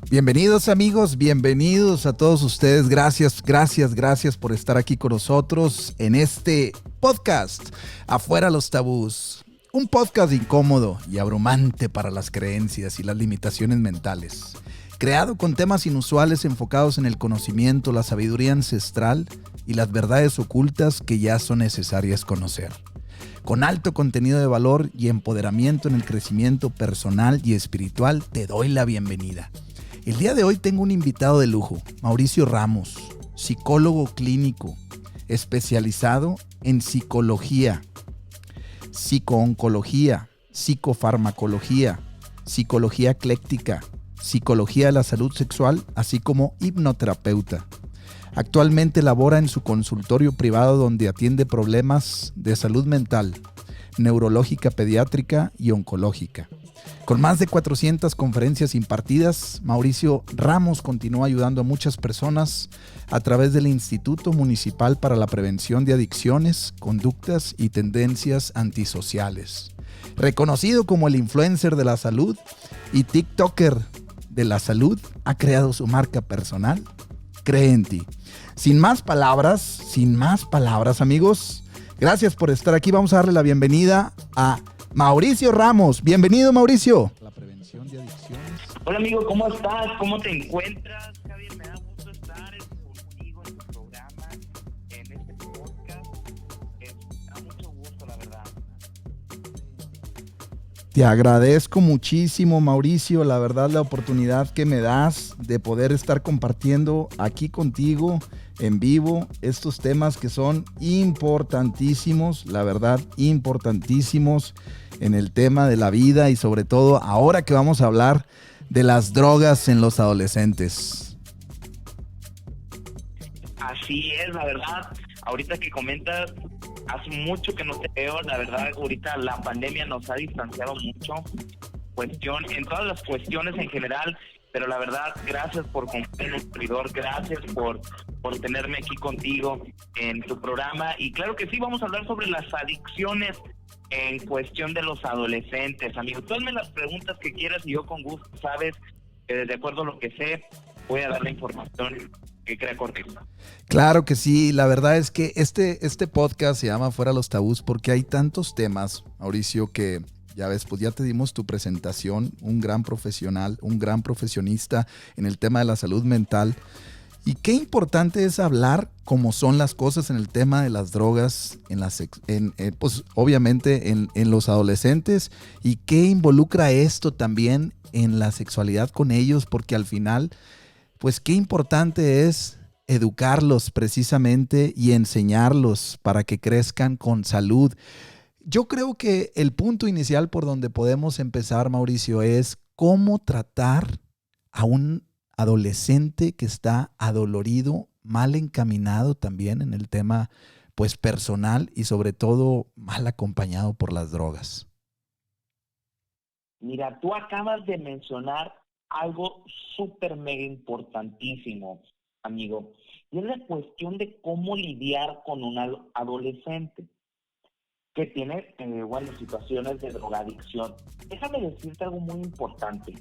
Bienvenidos amigos, bienvenidos a todos ustedes. Gracias por estar aquí con nosotros en este podcast, Afuera los Tabús. Un podcast incómodo y abrumante para las creencias y las limitaciones mentales. Creado con temas inusuales enfocados en el conocimiento, la sabiduría ancestral y las verdades ocultas que ya son necesarias conocer. Con alto contenido de valor y empoderamiento en el crecimiento personal y espiritual, te doy la bienvenida. El día de hoy tengo un invitado de lujo, Mauricio Ramos, psicólogo clínico, especializado en psicología, psicooncología, psicofarmacología, psicología ecléctica, psicología de la salud sexual, así como hipnoterapeuta. Actualmente labora en su consultorio privado donde atiende problemas de salud mental, neurológica pediátrica y oncológica. Con más de 400 conferencias impartidas, Mauricio Ramos continúa ayudando a muchas personas a través del Instituto Municipal para la Prevención de Adicciones, Conductas y Tendencias Antisociales. Reconocido como el influencer de la salud y TikToker de la salud, ha creado su marca personal, Cree en Ti. Sin más palabras, amigos, gracias por estar aquí. Vamos a darle la bienvenida a Mauricio Ramos. Bienvenido, Mauricio. La prevención de adicciones. Hola amigo, ¿cómo estás? ¿Cómo te encuentras? Javier, me da gusto estar contigo en tu programa, en este podcast. Me da mucho gusto, la verdad. Te agradezco muchísimo, Mauricio, la verdad, la oportunidad que me das de poder estar compartiendo aquí contigo en vivo estos temas que son importantísimos, la verdad, importantísimos en el tema de la vida y sobre todo ahora que vamos a hablar de las drogas en los adolescentes. Así es, la verdad. Ahorita que comentas, hace mucho que no te veo, la verdad, ahorita la pandemia nos ha distanciado mucho, en todas las cuestiones en general, pero la verdad, gracias por confiar en el servidor, gracias por tenerme aquí contigo en tu programa, y claro que sí, vamos a hablar sobre las adicciones en cuestión de los adolescentes, amigo. Tú hazme las preguntas que quieras y yo con gusto, sabes, que de acuerdo a lo que sé, voy a dar la información que crea correcta. Claro que sí, la verdad es que este podcast se llama Fuera los Tabús porque hay tantos temas, Mauricio, que ya ves, pues ya te dimos tu presentación, un gran profesional, un gran profesionista en el tema de la salud mental. Y qué importante es hablar cómo son las cosas en el tema de las drogas, pues obviamente en los adolescentes, y qué involucra esto también en la sexualidad con ellos, porque al final, pues qué importante es educarlos precisamente y enseñarlos para que crezcan con salud. Yo creo que el punto inicial por donde podemos empezar, Mauricio, es cómo tratar a un adolescente que está adolorido, mal encaminado también en el tema pues personal y sobre todo mal acompañado por las drogas. Mira, tú acabas de mencionar algo súper mega importantísimo, amigo, y es la cuestión de cómo lidiar con un adolescente que tiene, situaciones de drogadicción. Déjame decirte algo muy importante.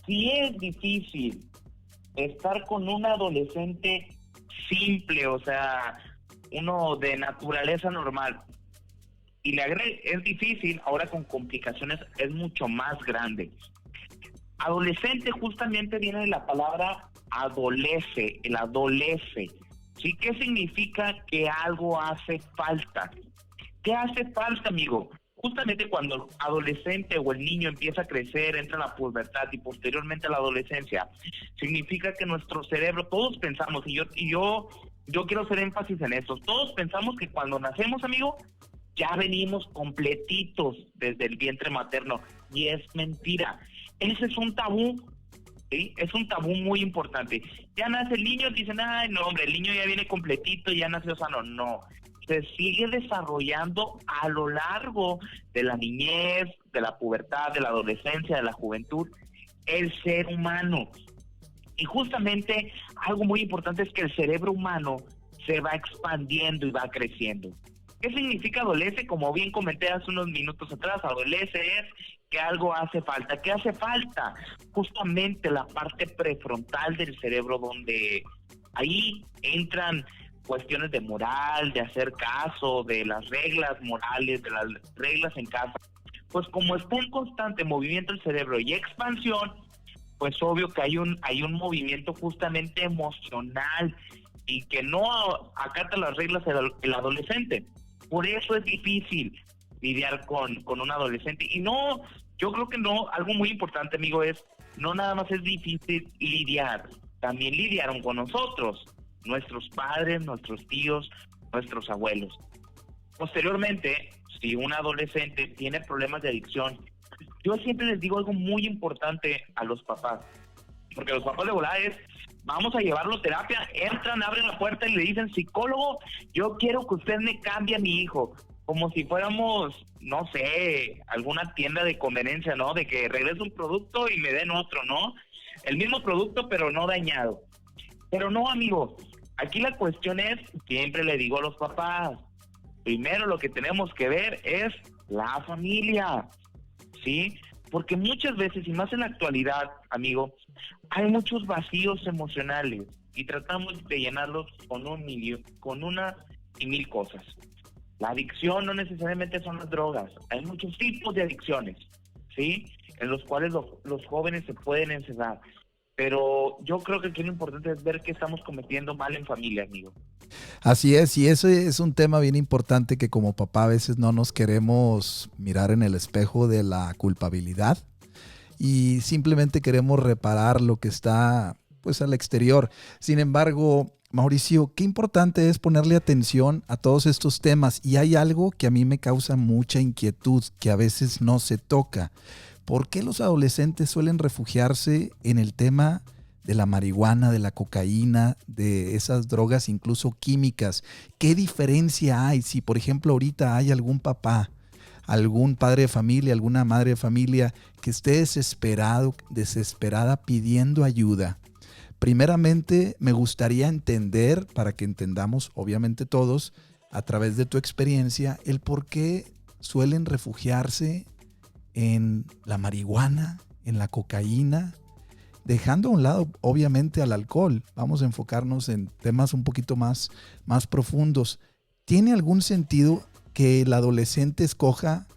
Si es difícil estar con un adolescente simple, o sea, uno de naturaleza normal, y le agrego, es difícil, ahora con complicaciones es mucho más grande. Adolescente justamente viene de la palabra adolece, el adolece. ¿Sí? ¿Qué significa? Que algo hace falta. ¿Qué hace falta, amigo? Justamente cuando el adolescente o el niño empieza a crecer, entra a la pubertad y posteriormente a la adolescencia, significa que nuestro cerebro, todos pensamos, y yo quiero hacer énfasis en esto, todos pensamos que cuando nacemos, amigo, ya venimos completitos desde el vientre materno, y es mentira. Ese es un tabú, ¿sí? Es un tabú muy importante. Ya nace el niño, dicen, ay, no, hombre, el niño ya viene completito, ya nació sano. No, se sigue desarrollando a lo largo de la niñez, de la pubertad, de la adolescencia, de la juventud, el ser humano. Y justamente algo muy importante es que el cerebro humano se va expandiendo y va creciendo. ¿Qué significa adolece? Como bien comenté hace unos minutos atrás, adolece es que algo hace falta. ¿Qué hace falta? Justamente la parte prefrontal del cerebro, donde ahí entran cuestiones de moral, de hacer caso, de las reglas morales, de las reglas en casa. Pues como está en constante movimiento el cerebro y expansión, pues obvio que hay un movimiento justamente emocional y que no acata las reglas el adolescente. Por eso es difícil lidiar con un adolescente. Y no, yo creo que no, algo muy importante, amigo, es no nada más es difícil lidiar, también lidiaron con nosotros, nuestros padres, nuestros tíos, nuestros abuelos. Posteriormente, si un adolescente tiene problemas de adicción, yo siempre les digo algo muy importante a los papás, porque los papás de volada es, vamos a llevarlo a terapia, entran, abren la puerta y le dicen, psicólogo, yo quiero que usted me cambie a mi hijo, como si fuéramos, no sé, alguna tienda de conveniencia, ¿no? De que regrese un producto y me den otro, ¿no? El mismo producto, pero no dañado. Pero no, amigo, aquí la cuestión es, siempre le digo a los papás, primero lo que tenemos que ver es la familia, ¿sí? Porque muchas veces, y más en la actualidad, amigo, hay muchos vacíos emocionales y tratamos de llenarlos con una y mil cosas. La adicción no necesariamente son las drogas, hay muchos tipos de adicciones, ¿sí? En los cuales los jóvenes se pueden encerrar. Pero yo creo que aquí lo importante es ver qué estamos cometiendo mal en familia, amigo. Así es, y ese es un tema bien importante que como papá a veces no nos queremos mirar en el espejo de la culpabilidad y simplemente queremos reparar lo que está pues al exterior. Sin embargo, Mauricio, qué importante es ponerle atención a todos estos temas, y hay algo que a mí me causa mucha inquietud que a veces no se toca. ¿Por qué los adolescentes suelen refugiarse en el tema de la marihuana, de la cocaína, de esas drogas incluso químicas? ¿Qué diferencia hay si, por ejemplo, ahorita hay algún papá, algún padre de familia, alguna madre de familia que esté desesperada pidiendo ayuda? Primeramente, me gustaría entender, para que entendamos obviamente todos, a través de tu experiencia, el por qué suelen refugiarse en la marihuana, en la cocaína, dejando a un lado obviamente al alcohol. Vamos a enfocarnos en temas un poquito más profundos. ¿Tiene algún sentido que el adolescente escoja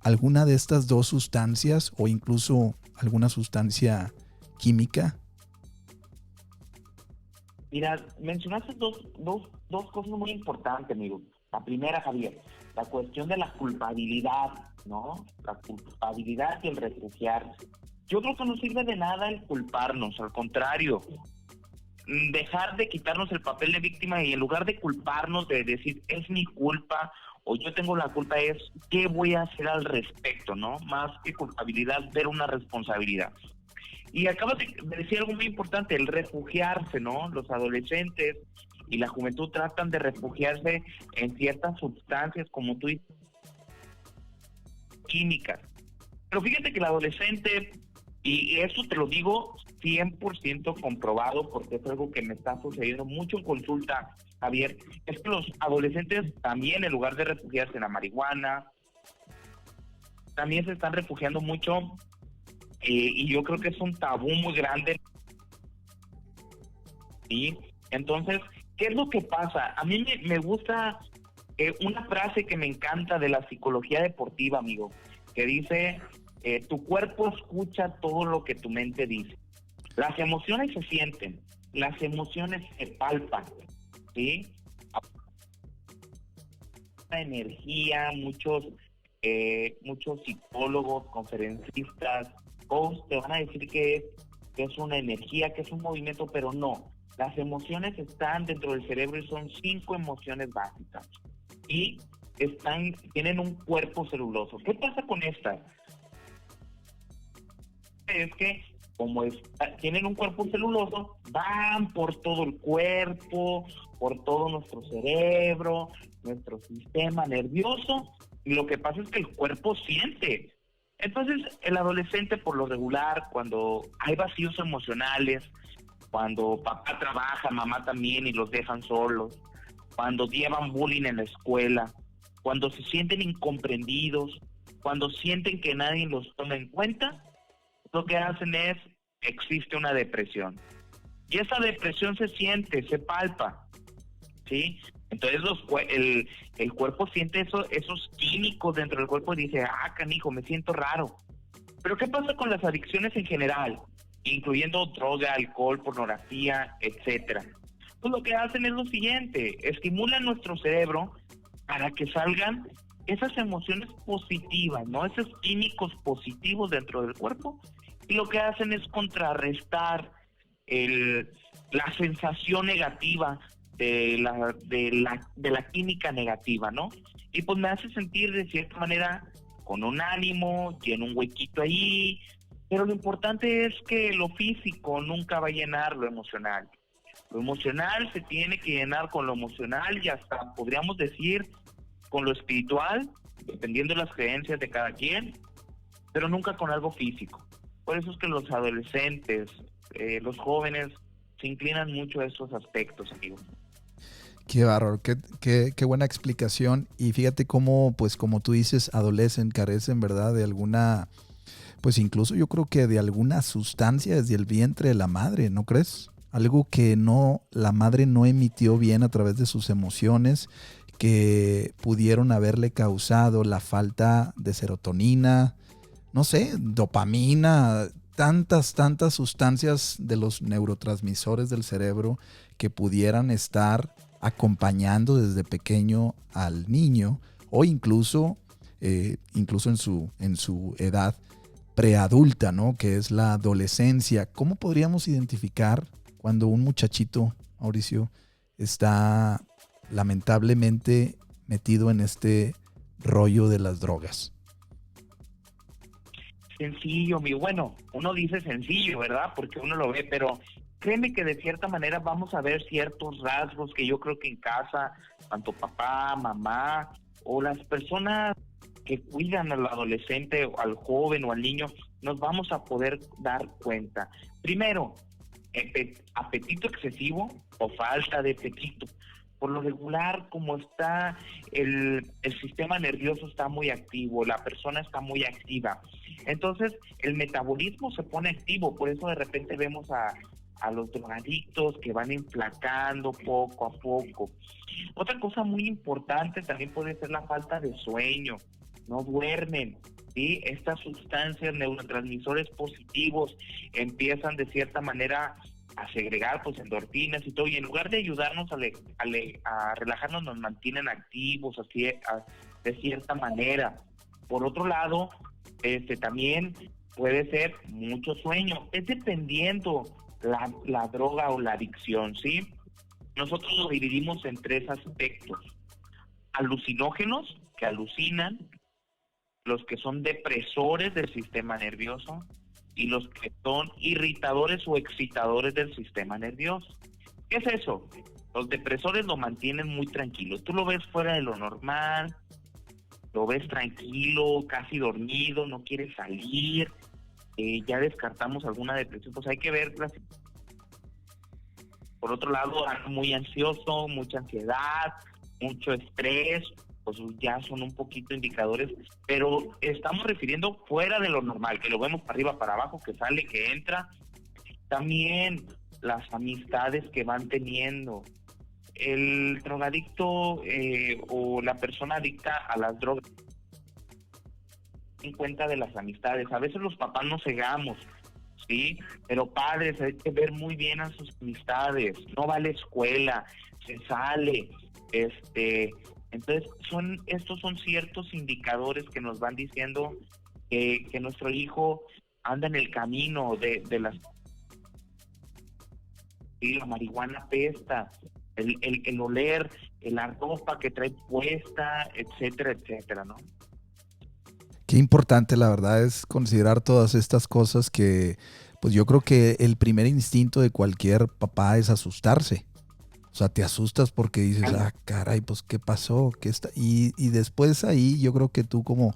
alguna de estas dos sustancias o incluso alguna sustancia química? Mira, mencionaste dos cosas muy importantes, amigo. La primera, Javier, la cuestión de la culpabilidad, ¿no? La culpabilidad y el refugiarse. Yo creo que no sirve de nada el culparnos, al contrario, dejar de quitarnos el papel de víctima y en lugar de culparnos, de decir, es mi culpa o yo tengo la culpa, es qué voy a hacer al respecto, ¿no? Más que culpabilidad, ver una responsabilidad. Y acabas de decir algo muy importante, el refugiarse, ¿no? Los adolescentes y la juventud tratan de refugiarse en ciertas sustancias, como tú dices, químicas. Pero fíjate que el adolescente, y eso te lo digo 100% comprobado, porque es algo que me está sucediendo mucho en consulta, Javier, es que los adolescentes también, en lugar de refugiarse en la marihuana, también se están refugiando mucho, y yo creo que es un tabú muy grande. ¿Sí? Entonces, ¿qué es lo que pasa? A mí me gusta una frase que me encanta de la psicología deportiva, amigo, que dice, tu cuerpo escucha todo lo que tu mente dice. Las emociones se sienten, las emociones se palpan, ¿sí? La energía, muchos psicólogos, conferencistas, coaches te van a decir que es una energía, que es un movimiento, pero no. Las emociones están dentro del cerebro y son 5 emociones básicas. Y tienen un cuerpo celuloso. ¿Qué pasa con estas? Es que como tienen un cuerpo celuloso, van por todo el cuerpo, por todo nuestro cerebro, nuestro sistema nervioso, y lo que pasa es que el cuerpo siente. Entonces, el adolescente, por lo regular, cuando hay vacíos emocionales, cuando papá trabaja, mamá también y los dejan solos, cuando llevan bullying en la escuela, cuando se sienten incomprendidos, cuando sienten que nadie los toma en cuenta, lo que hacen es, existe una depresión. Y esa depresión se siente, se palpa, ¿sí? Entonces el cuerpo siente esos químicos dentro del cuerpo y dice, canijo, me siento raro. Pero ¿qué pasa con las adicciones en general? Incluyendo droga, alcohol, pornografía, etcétera. Pues lo que hacen es lo siguiente, estimulan nuestro cerebro para que salgan esas emociones positivas, ¿no? Esos químicos positivos dentro del cuerpo, y lo que hacen es contrarrestar la sensación negativa de la química negativa, ¿no? Y pues me hace sentir de cierta manera con un ánimo, lleno un huequito ahí, pero lo importante es que lo físico nunca va a llenar lo emocional. Lo emocional se tiene que llenar con lo emocional y hasta podríamos decir con lo espiritual, dependiendo de las creencias de cada quien, pero nunca con algo físico. Por eso es que los adolescentes, los jóvenes, se inclinan mucho a estos aspectos, amigos. Qué bárbaro, qué buena explicación. Y fíjate cómo, pues como tú dices, adolecen, carecen, ¿verdad? De alguna, pues incluso yo creo que de alguna sustancia desde el vientre de la madre, ¿no crees? Algo que la madre no emitió bien a través de sus emociones, que pudieron haberle causado la falta de serotonina, no sé, dopamina, tantas sustancias de los neurotransmisores del cerebro que pudieran estar acompañando desde pequeño al niño, o incluso en su edad preadulta, ¿no? Que es la adolescencia. ¿Cómo podríamos identificar cuando un muchachito, Mauricio, está lamentablemente metido en este rollo de las drogas? Sencillo, bueno, uno dice sencillo, ¿verdad? Porque uno lo ve, pero créeme que de cierta manera vamos a ver ciertos rasgos que yo creo que en casa, tanto papá, mamá o las personas que cuidan al adolescente, o al joven o al niño, nos vamos a poder dar cuenta. Primero, apetito excesivo o falta de apetito. Por lo regular, como está el sistema nervioso está muy activo, la persona está muy activa. Entonces, el metabolismo se pone activo, por eso de repente vemos a los drogadictos que van emplacando poco a poco. Otra cosa muy importante también puede ser la falta de sueño. No duermen, ¿sí? Estas sustancias, neurotransmisores positivos, empiezan de cierta manera a segregar pues endorfinas y todo, y en lugar de ayudarnos a relajarnos, nos mantienen activos así, de cierta manera. Por otro lado, también puede ser mucho sueño, es dependiendo la droga o la adicción, ¿sí? Nosotros lo dividimos en tres aspectos: alucinógenos, que alucinan, los que son depresores del sistema nervioso, y los que son irritadores o excitadores del sistema nervioso. ¿Qué es eso? Los depresores lo mantienen muy tranquilo. Tú lo ves fuera de lo normal, lo ves tranquilo, casi dormido, no quiere salir, ya descartamos alguna depresión, pues hay que verla. Por otro lado, anda muy ansioso, mucha ansiedad, mucho estrés, pues ya son un poquito indicadores, pero estamos refiriendo fuera de lo normal, que lo vemos para arriba, para abajo, que sale, que entra. También las amistades que van teniendo. El drogadicto o la persona adicta a las drogas en cuenta de las amistades. A veces los papás nos cegamos, ¿sí? Pero padres, hay que ver muy bien a sus amistades. No va a la escuela, se sale, Entonces, estos son ciertos indicadores que nos van diciendo que nuestro hijo anda en el camino de las... Sí, la marihuana apesta, el oler, la ropa que trae puesta, etcétera, etcétera, ¿no? Qué importante, la verdad, es considerar todas estas cosas que, pues yo creo que el primer instinto de cualquier papá es asustarse. O sea, te asustas porque dices, caray, pues ¿qué pasó? ¿Qué está? Y después ahí yo creo que tú como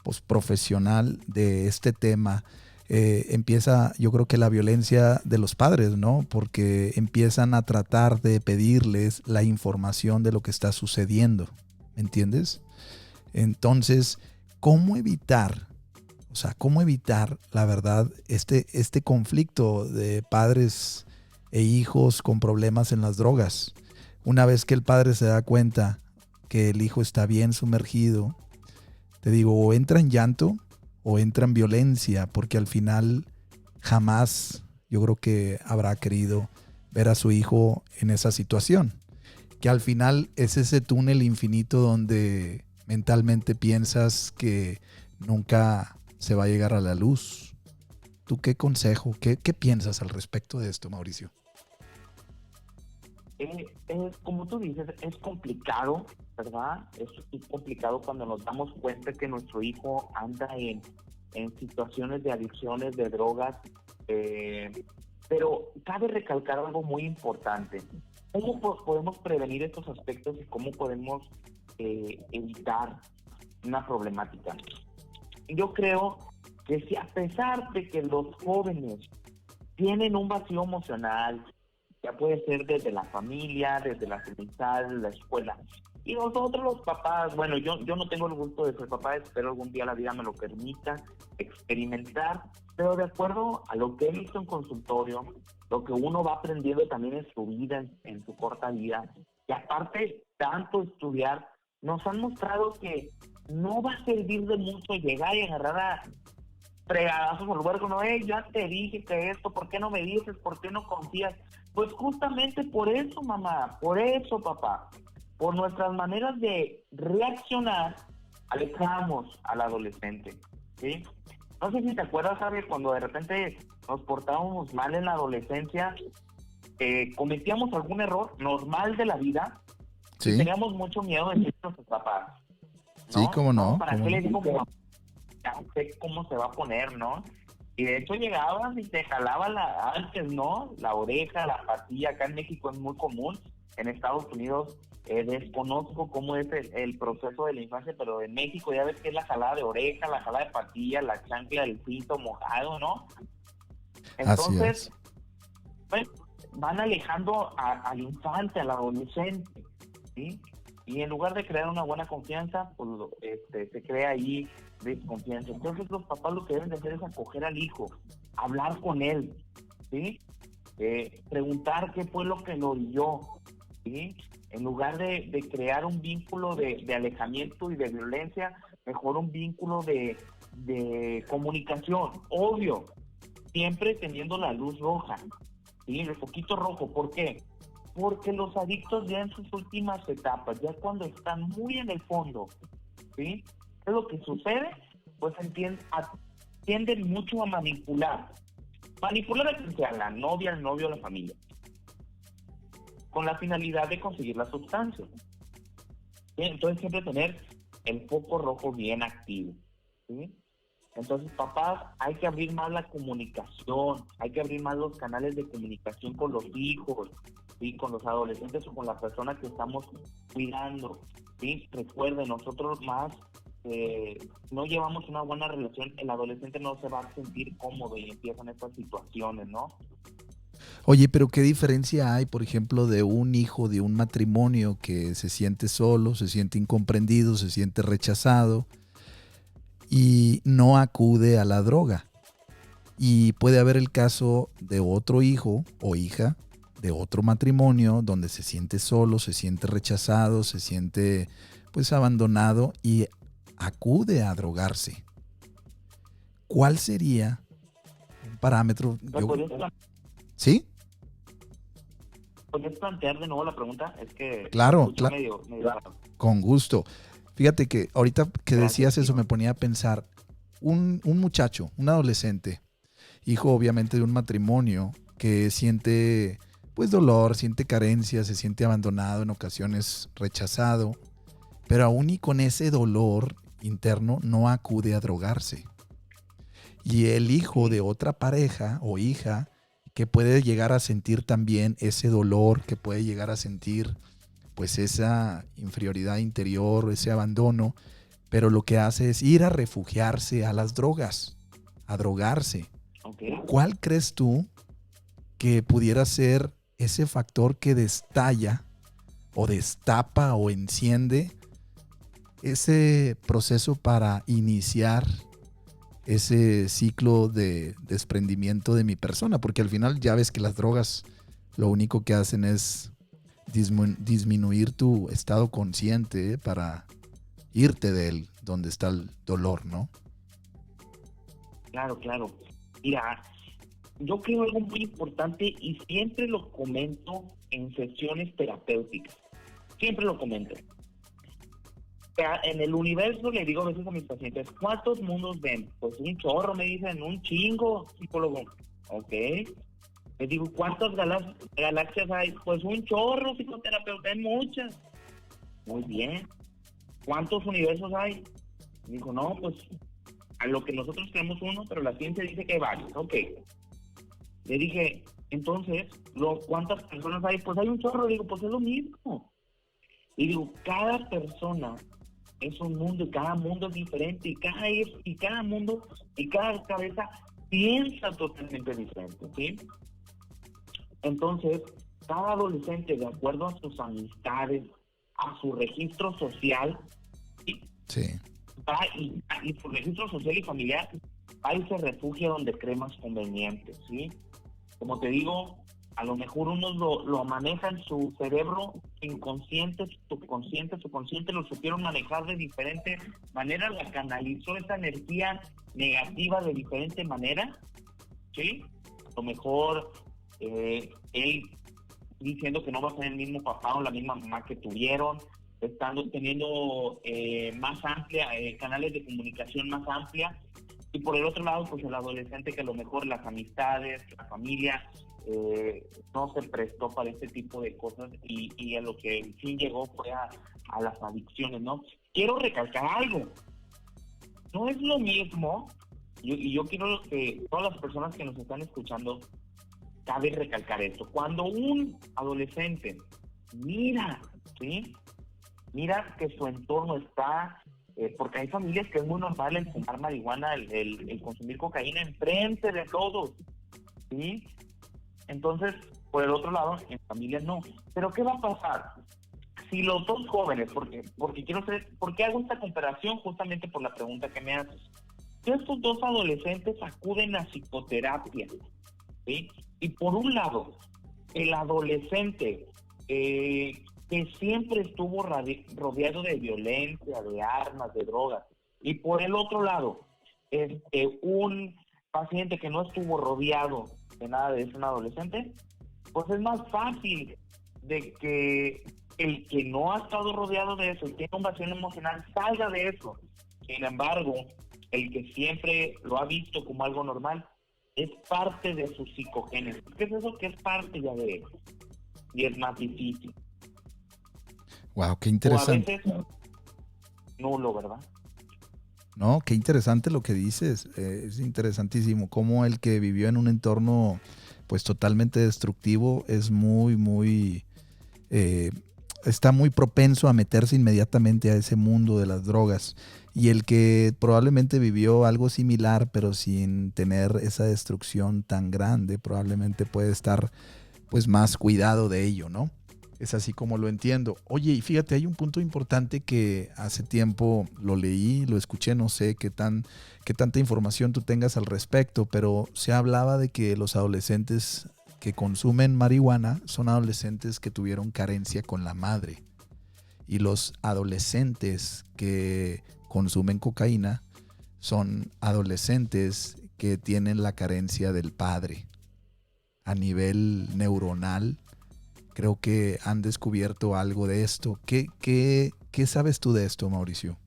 pues, profesional de este tema, empieza yo creo que la violencia de los padres, ¿no? Porque empiezan a tratar de pedirles la información de lo que está sucediendo, ¿me entiendes? Entonces, ¿cómo evitar? O sea, ¿cómo evitar, la verdad, este conflicto de padres e hijos con problemas en las drogas? Una vez que el padre se da cuenta que el hijo está bien sumergido, te digo, o entra en llanto o entra en violencia, porque al final jamás yo creo que habrá querido ver a su hijo en esa situación. Que al final es ese túnel infinito donde mentalmente piensas que nunca se va a llegar a la luz. ¿Tú qué consejo, qué piensas al respecto de esto, Mauricio? Como tú dices, es complicado, ¿verdad? Es complicado cuando nos damos cuenta que nuestro hijo anda en situaciones de adicciones, de drogas, pero cabe recalcar algo muy importante. ¿Cómo podemos prevenir estos aspectos y cómo podemos evitar una problemática? Yo creo que si a pesar de que los jóvenes tienen un vacío emocional, ya puede ser desde la familia, desde las amistades, la escuela, y nosotros los papás, bueno, yo no tengo el gusto de ser papá, espero algún día la vida me lo permita experimentar, pero de acuerdo a lo que he visto en consultorio, lo que uno va aprendiendo también en su vida, en su corta vida, y aparte tanto estudiar, nos han mostrado que no va a servir de mucho llegar y agarrar a fregadazos al huerco, no, ya te dije que esto, ¿por qué no me dices? ¿Por qué no confías? Pues justamente por eso, mamá, por eso, papá, por nuestras maneras de reaccionar, alejamos al adolescente, ¿sí? No sé si te acuerdas, Javier, cuando de repente nos portábamos mal en la adolescencia, cometíamos algún error normal de la vida, y Sí, teníamos mucho miedo de decir a nuestros papás, sí, ¿no? cómo no. ¿Para ¿Cómo qué no? les digo? Ya sé cómo se va a poner, ¿no? Y de hecho llegabas y te jalaba antes, ¿no? La oreja, la patilla, acá en México es muy común, en Estados Unidos desconozco cómo es el proceso de la infancia, pero en México ya ves que es la jalada de oreja, la jalada de patilla, la chancla del cinto mojado, ¿no? Así Entonces, es. pues, van alejando al infante, al adolescente, ¿sí? Y en lugar de crear una buena confianza, pues se crea ahí desconfianza. Entonces los papás lo que deben de hacer es acoger al hijo, hablar con él, ¿sí? Preguntar qué fue lo que lo dio, ¿sí? En lugar de crear un vínculo de alejamiento y de violencia, mejor un vínculo de comunicación, obvio, siempre teniendo la luz roja, ¿sí? El foquito rojo, ¿por qué? Porque los adictos ya en sus últimas etapas, ya cuando están muy en el fondo, ¿sí? ¿Qué es lo que sucede? Pues tienden mucho a manipular. Manipular a quien sea, la novia, el novio, la familia, con la finalidad de conseguir la sustancia. ¿Sí? Entonces siempre tener el foco rojo bien activo, ¿sí? Entonces, papás, hay que abrir más la comunicación, hay que abrir más los canales de comunicación con los hijos, ¿sí? Con los adolescentes o con la persona que estamos cuidando, ¿sí? Recuerden, nosotros más no llevamos una buena relación, el adolescente no se va a sentir cómodo y empiezan estas situaciones, ¿no? Oye, pero ¿qué diferencia hay, por ejemplo, de un hijo de un matrimonio que se siente solo, se siente incomprendido, se siente rechazado y no acude a la droga? Y puede haber el caso de otro hijo o hija de otro matrimonio donde se siente solo, se siente rechazado, se siente pues abandonado y acude a drogarse. ¿Cuál sería un parámetro? ¿Sí? ¿Podrías plantear de nuevo la pregunta? Es que se Claro, escuchó medio raro. con gusto. Fíjate que ahorita que Gracias, decías eso tío. me ponía a pensar, un muchacho, un adolescente, hijo obviamente de un matrimonio que siente pues dolor, siente carencia, se siente abandonado, en ocasiones rechazado, pero aún y con ese dolor interno no acude a drogarse. Y el hijo de otra pareja o hija que puede llegar a sentir también ese dolor, que puede llegar a sentir pues esa inferioridad interior, ese abandono, pero lo que hace es ir a refugiarse a las drogas, a drogarse. Okay. ¿Cuál crees tú que pudiera ser ese factor que destalla o destapa o enciende ese proceso para iniciar ese ciclo de desprendimiento de mi persona, porque al final ya ves que las drogas lo único que hacen es disminuir tu estado consciente para irte de él, donde está el dolor, ¿no? Claro, claro. Mira, yo creo algo muy importante y siempre lo comento en sesiones terapéuticas. Siempre lo comento. En el universo le digo a veces a mis pacientes, ¿cuántos mundos ven? Pues un chorro, me dicen, un chingo, psicólogo. Ok. Les digo, ¿cuántas galaxias hay? Pues un chorro, psicoterapeuta, hay muchas. Muy bien. ¿Cuántos universos hay? Dijo, no, pues a lo que nosotros creemos uno, pero la ciencia dice que hay varios. Ok. Le dije, entonces, ¿cuántas personas hay? Pues hay un chorro. Digo, pues es lo mismo. Y digo, cada persona es un mundo y cada mundo es diferente y cada mundo y cada cabeza piensa totalmente diferente, ¿sí? Entonces, cada adolescente, de acuerdo a sus amistades, a su registro social, sí, va y su registro social y familiar, va y se refugia donde cree más conveniente, ¿sí? Como te digo, a lo mejor unos lo manejan su cerebro inconsciente, su consciente lo supieron manejar de diferente manera, la canalizó esa energía negativa de diferente manera, ¿sí? A lo mejor él diciendo que no va a tener el mismo papá o la misma mamá que tuvieron, estando teniendo más amplia, canales de comunicación más amplia, y por el otro lado, pues el adolescente que a lo mejor las amistades, la familia, no se prestó para este tipo de cosas y a lo que en fin llegó fue a las adicciones, ¿no? Quiero recalcar algo, no es lo mismo, y yo quiero que todas las personas que nos están escuchando, cabe recalcar esto, cuando un adolescente mira, ¿sí? Mira que su entorno está, porque hay familias que es muy normal el fumar marihuana, el consumir cocaína enfrente de todos, ¿sí? Entonces, por el otro lado, en familias no. Pero ¿qué va a pasar? Si los dos jóvenes, porque quiero saber, ¿por qué hago esta comparación? Justamente por la pregunta que me haces. Si estos dos adolescentes acuden a psicoterapia, ¿sí? Y por un lado, el adolescente que siempre estuvo rodeado de violencia, de armas, de drogas, y por el otro lado, un paciente que no estuvo rodeado de nada de eso, un adolescente, pues es más fácil de que el que no ha estado rodeado de eso y tiene un vacío emocional salga de eso. Sin embargo, el que siempre lo ha visto como algo normal es parte de su psicogénesis. ¿Qué es eso? Que es parte ya de eso. Y es más difícil. Wow, qué interesante. O a veces nulo, ¿verdad? No, qué interesante lo que dices. Es interesantísimo cómo el que vivió en un entorno pues totalmente destructivo es muy está muy propenso a meterse inmediatamente a ese mundo de las drogas. Y el que probablemente vivió algo similar, pero sin tener esa destrucción tan grande, probablemente puede estar pues más cuidado de ello, ¿no? Es así como lo entiendo. Oye, y fíjate, hay un punto importante que hace tiempo lo leí, lo escuché, no sé qué tanta información tú tengas al respecto, pero se hablaba de que los adolescentes que consumen marihuana son adolescentes que tuvieron carencia con la madre. Y los adolescentes que consumen cocaína son adolescentes que tienen la carencia del padre. A nivel neuronal, creo que han descubierto algo de esto. ¿Qué sabes tú de esto, Mauricio?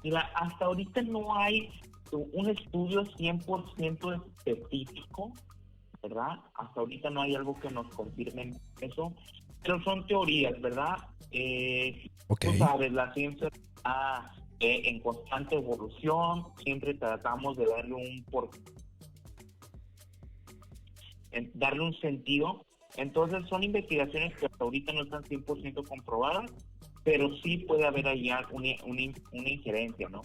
Mira, hasta ahorita no hay un estudio 100% específico, ¿verdad? Hasta ahorita no hay algo que nos confirme eso, pero son teorías, ¿verdad? Okay. Tú sabes, la ciencia está en constante evolución, siempre tratamos de darle un sentido. Entonces son investigaciones que hasta ahorita no están 100% comprobadas, pero sí puede haber ahí una injerencia, ¿no?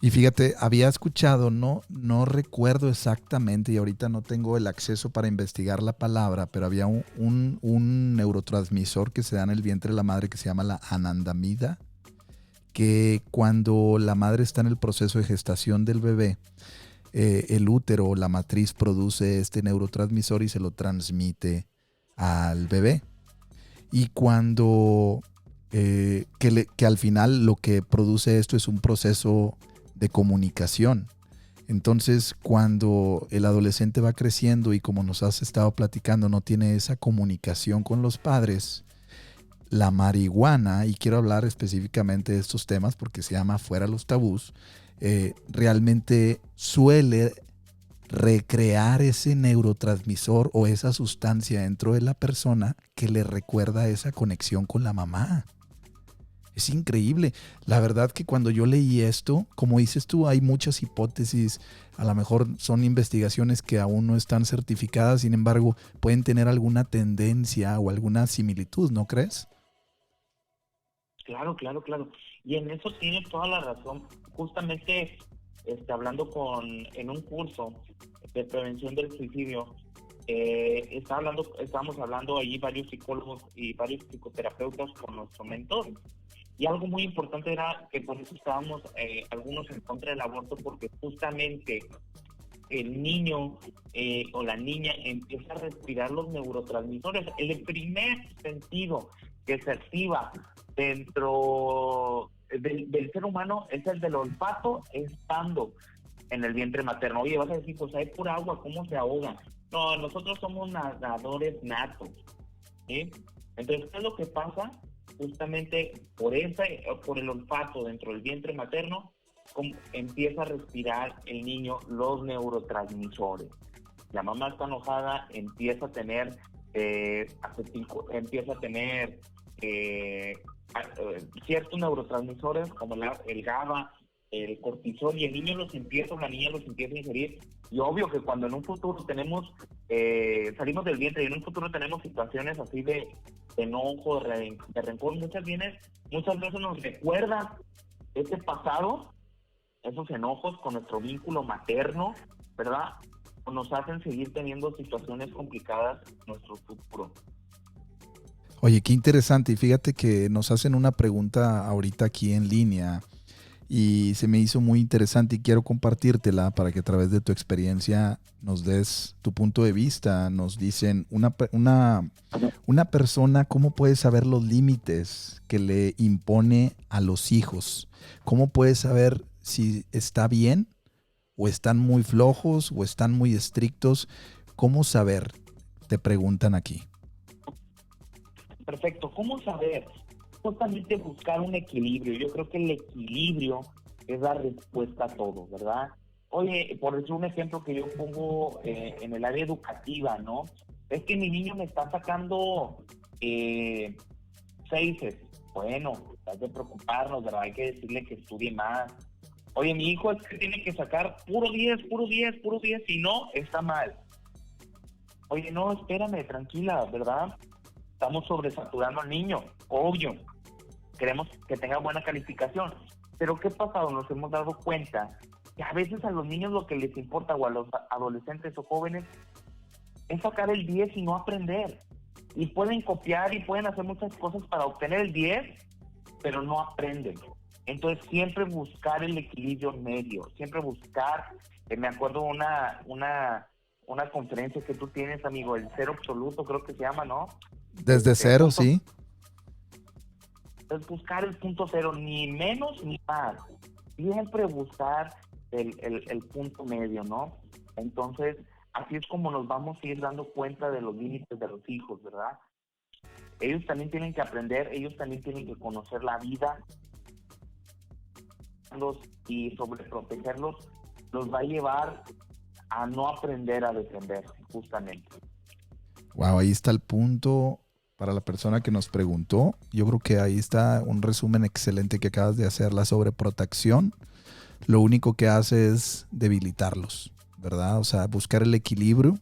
Y fíjate, había escuchado, no recuerdo exactamente y ahorita no tengo el acceso para investigar la palabra, pero había un neurotransmisor que se da en el vientre de la madre que se llama la anandamida, que cuando la madre está en el proceso de gestación del bebé, el útero o la matriz produce este neurotransmisor y se lo transmite al bebé. Y cuando, que al final lo que produce esto es un proceso de comunicación. Entonces, cuando el adolescente va creciendo y como nos has estado platicando, no tiene esa comunicación con los padres, la marihuana, y quiero hablar específicamente de estos temas porque se llama Fuera los Tabús, realmente suele recrear ese neurotransmisor o esa sustancia dentro de la persona que le recuerda esa conexión con la mamá. Es increíble. La verdad que cuando yo leí esto, como dices tú, hay muchas hipótesis. A lo mejor son investigaciones que aún no están certificadas, sin embargo, pueden tener alguna tendencia o alguna similitud, ¿no crees? Claro, claro, claro. Y en eso tienes toda la razón. Justamente en un curso de prevención del suicidio, estábamos hablando ahí varios psicólogos y varios psicoterapeutas con nuestro mentor. Y algo muy importante era que por eso estábamos algunos en contra del aborto, porque justamente el niño o la niña empieza a respirar los neurotransmisores. El primer sentido que se activa dentro del ser humano es el del olfato estando en el vientre materno. Oye, vas a decir, pues hay pura agua, ¿cómo se ahoga? No, nosotros somos nadadores natos, ¿sí? Entonces, ¿qué es lo que pasa? Justamente por el olfato dentro del vientre materno, empieza a respirar el niño los neurotransmisores. La mamá está enojada, empieza a tener ciertos neurotransmisores como el GABA, el cortisol, y el niño la niña los empieza a ingerir. Y obvio que cuando en un futuro salimos del vientre y en un futuro tenemos situaciones así de enojo, de rencor, muchas veces nos recuerda ese pasado, esos enojos con nuestro vínculo materno, ¿verdad? O nos hacen seguir teniendo situaciones complicadas en nuestro futuro. Oye, qué interesante. Y fíjate que nos hacen una pregunta ahorita aquí en línea y se me hizo muy interesante y quiero compartírtela para que a través de tu experiencia nos des tu punto de vista. Nos dicen, una persona, ¿cómo puede saber los límites que le impone a los hijos? ¿Cómo puede saber si está bien o están muy flojos o están muy estrictos? ¿Cómo saber? Te preguntan aquí. Perfecto. ¿Cómo saber? Justamente buscar un equilibrio. Yo creo que el equilibrio es la respuesta a todo, ¿verdad? Oye, por decir un ejemplo que yo pongo en el área educativa, ¿no? Es que mi niño me está sacando 6. Bueno, hay que preocuparnos, ¿verdad? Hay que decirle que estudie más. Oye, mi hijo es que tiene que sacar puro 10, si no, está mal. Oye, no, espérame, tranquila, ¿verdad? Estamos sobresaturando al niño, obvio. Queremos que tenga buena calificación. Pero ¿qué pasa? Nos hemos dado cuenta que a veces a los niños lo que les importa, o a los adolescentes o jóvenes, es sacar el 10 y no aprender. Y pueden copiar y pueden hacer muchas cosas para obtener el 10, pero no aprenden. Entonces siempre buscar el equilibrio medio, siempre buscar, me acuerdo una conferencia que tú tienes, amigo, el cero absoluto, creo que se llama, ¿no? Desde cero, sí. Es buscar el punto cero, ni menos ni más. Siempre buscar el punto medio, ¿no? Entonces, así es como nos vamos a ir dando cuenta de los límites de los hijos, ¿verdad? Ellos también tienen que aprender, ellos también tienen que conocer la vida, y sobreprotegerlos los va a llevar a no aprender a defenderse, justamente. Wow, ahí está el punto para la persona que nos preguntó. Yo creo que ahí está un resumen excelente que acabas de hacer. La sobreprotección lo único que hace es debilitarlos, ¿verdad? O sea, buscar el equilibrio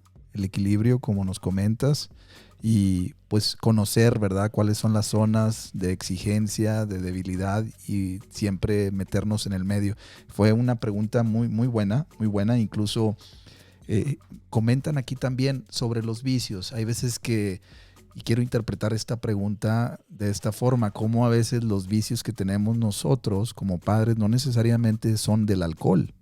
como nos comentas, y pues conocer, ¿verdad?, cuáles son las zonas de exigencia, de debilidad y siempre meternos en el medio. Fue una pregunta muy buena. Incluso comentan aquí también sobre los vicios. Hay veces que, y quiero interpretar esta pregunta de esta forma, cómo a veces los vicios que tenemos nosotros como padres no necesariamente son del alcohol.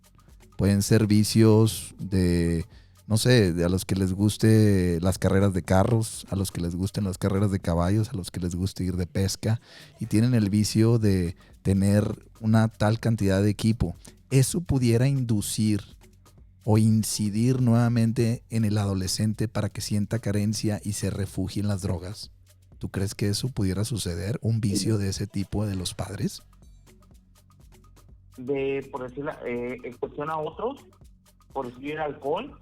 Pueden ser vicios de, no sé, de a los que les guste las carreras de carros, a los que les gusten las carreras de caballos, a los que les guste ir de pesca y tienen el vicio de tener una tal cantidad de equipo. Eso pudiera inducir o incidir nuevamente en el adolescente para que sienta carencia y se refugie en las drogas. ¿Tú crees que eso pudiera suceder? ¿Un vicio de ese tipo de los padres? Por decirlo, en cuestión a otros, por decir el alcohol,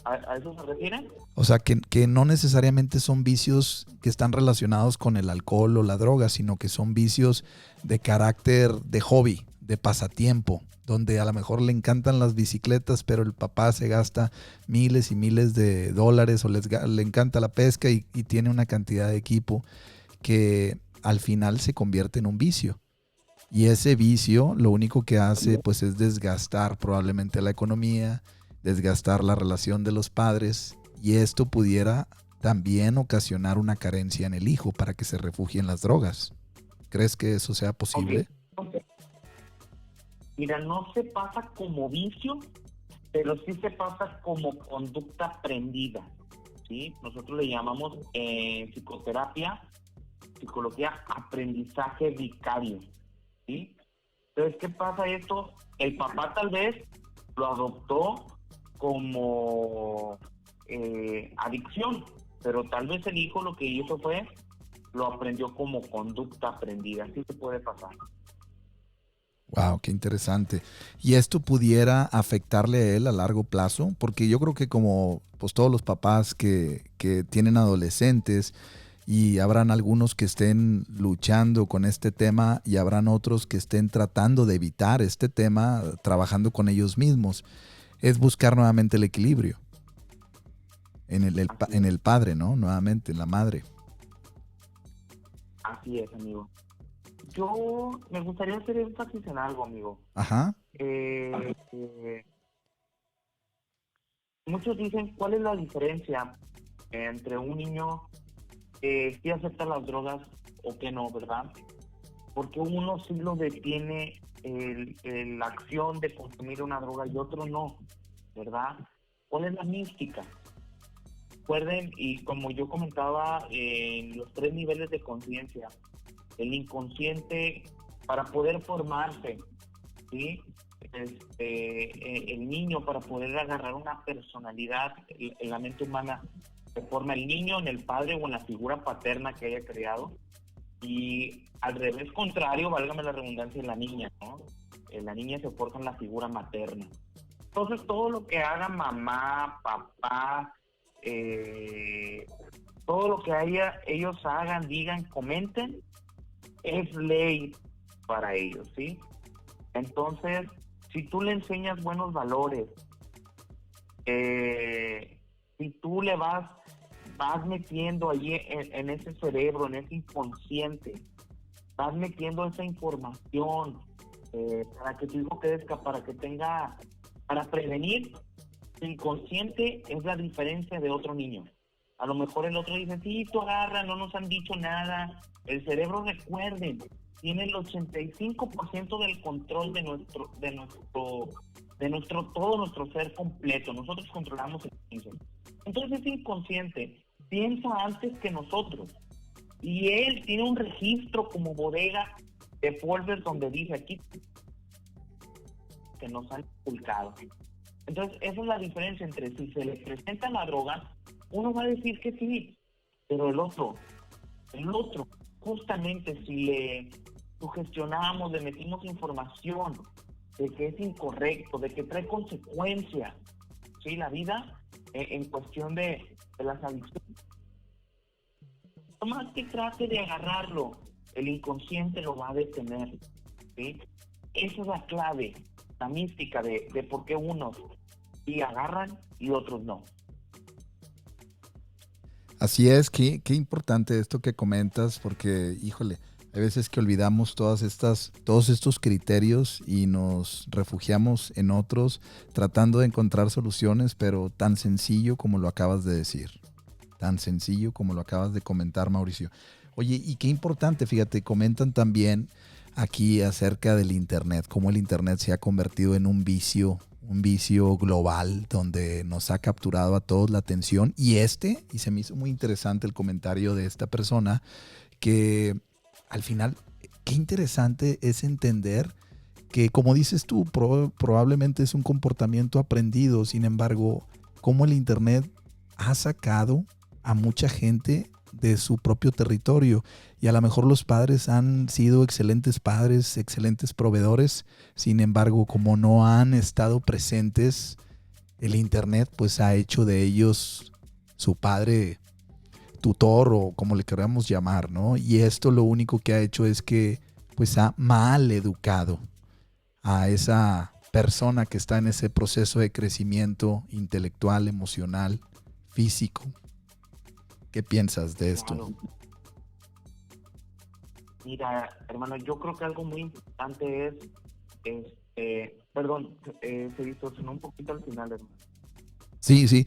¿a eso se refiere? O sea, que no necesariamente son vicios que están relacionados con el alcohol o la droga, sino que son vicios de carácter de hobby, de pasatiempo, donde a lo mejor le encantan las bicicletas, pero el papá se gasta miles y miles de dólares o le encanta la pesca y tiene una cantidad de equipo que al final se convierte en un vicio. Y ese vicio lo único que hace pues es desgastar probablemente la economía, desgastar la relación de los padres y esto pudiera también ocasionar una carencia en el hijo para que se refugie en las drogas. ¿Crees que eso sea posible? Okay. Mira, no se pasa como vicio, pero sí se pasa como conducta aprendida, ¿sí? Nosotros le llamamos psicología, aprendizaje vicario, ¿sí? Entonces, ¿qué pasa esto? El papá tal vez lo adoptó como adicción, pero tal vez el hijo lo que hizo fue, lo aprendió como conducta aprendida, así se puede pasar. Wow, qué interesante. ¿Y esto pudiera afectarle a él a largo plazo? Porque yo creo que como pues todos los papás que tienen adolescentes y habrán algunos que estén luchando con este tema y habrán otros que estén tratando de evitar este tema, trabajando con ellos mismos, es buscar nuevamente el equilibrio en el padre, ¿no? Nuevamente, en la madre. Así es, amigo. Yo me gustaría hacer énfasis en algo, amigo. Ajá. Muchos dicen, ¿cuál es la diferencia entre un niño que sí acepta las drogas o que no, verdad? Porque uno sí lo detiene la acción de consumir una droga y otro no, ¿verdad? ¿Cuál es la mística? Recuerden, y como yo comentaba, en los 3 niveles de conciencia, el inconsciente, para poder formarse, ¿sí? El niño, para poder agarrar una personalidad en la mente humana, se forma el niño en el padre o en la figura paterna que haya creado, y al revés contrario, válgame la redundancia, en la niña, ¿no? En la niña se forja en la figura materna. Entonces, todo lo que haga mamá, papá, todo lo que ellos hagan, digan, comenten, es ley para ellos, ¿sí? Entonces, si tú le enseñas buenos valores, si tú le vas metiendo allí en ese cerebro, en ese inconsciente, vas metiendo esa información para que tu hijo crezca, para prevenir, el inconsciente es la diferencia de otro niño. A lo mejor el otro dice, sí, tú agarra, no nos han dicho nada. El cerebro, recuerden, tiene el 85% del control de todo nuestro ser completo. Nosotros controlamos el 15%. Entonces, ese inconsciente piensa antes que nosotros. Y él tiene un registro como bodega de polvos donde dice aquí que nos han inculcado. Entonces, esa es la diferencia entre si se le presenta la droga, uno va a decir que sí, pero el otro, justamente si le sugestionamos, le metimos información de que es incorrecto, de que trae consecuencias, ¿sí? La vida en cuestión de las adicciones. No más que trate de agarrarlo, el inconsciente lo va a detener, ¿sí? Esa es la clave, la mística de por qué unos sí agarran y otros no. Así es, qué importante esto que comentas, porque, híjole, hay veces que olvidamos todos estos criterios y nos refugiamos en otros tratando de encontrar soluciones, pero tan sencillo como lo acabas de decir, tan sencillo como lo acabas de comentar, Mauricio. Oye, y qué importante, fíjate, comentan también aquí acerca del Internet, cómo el Internet se ha convertido en un vicio global donde nos ha capturado a todos la atención. Y se me hizo muy interesante el comentario de esta persona, que al final, qué interesante es entender que, como dices tú, probablemente es un comportamiento aprendido. Sin embargo, cómo el Internet ha sacado a mucha gente de su propio territorio, y a lo mejor los padres han sido excelentes padres, excelentes proveedores. Sin embargo, como no han estado presentes, el Internet pues ha hecho de ellos su padre tutor, o como le queramos llamar, ¿no? Y esto lo único que ha hecho es que pues ha mal educado a esa persona que está en ese proceso de crecimiento intelectual, emocional, físico. ¿Qué piensas de esto? Claro. Mira, hermano, yo creo que algo muy importante es, perdón, se distorsionó un poquito al final, hermano. Sí, sí.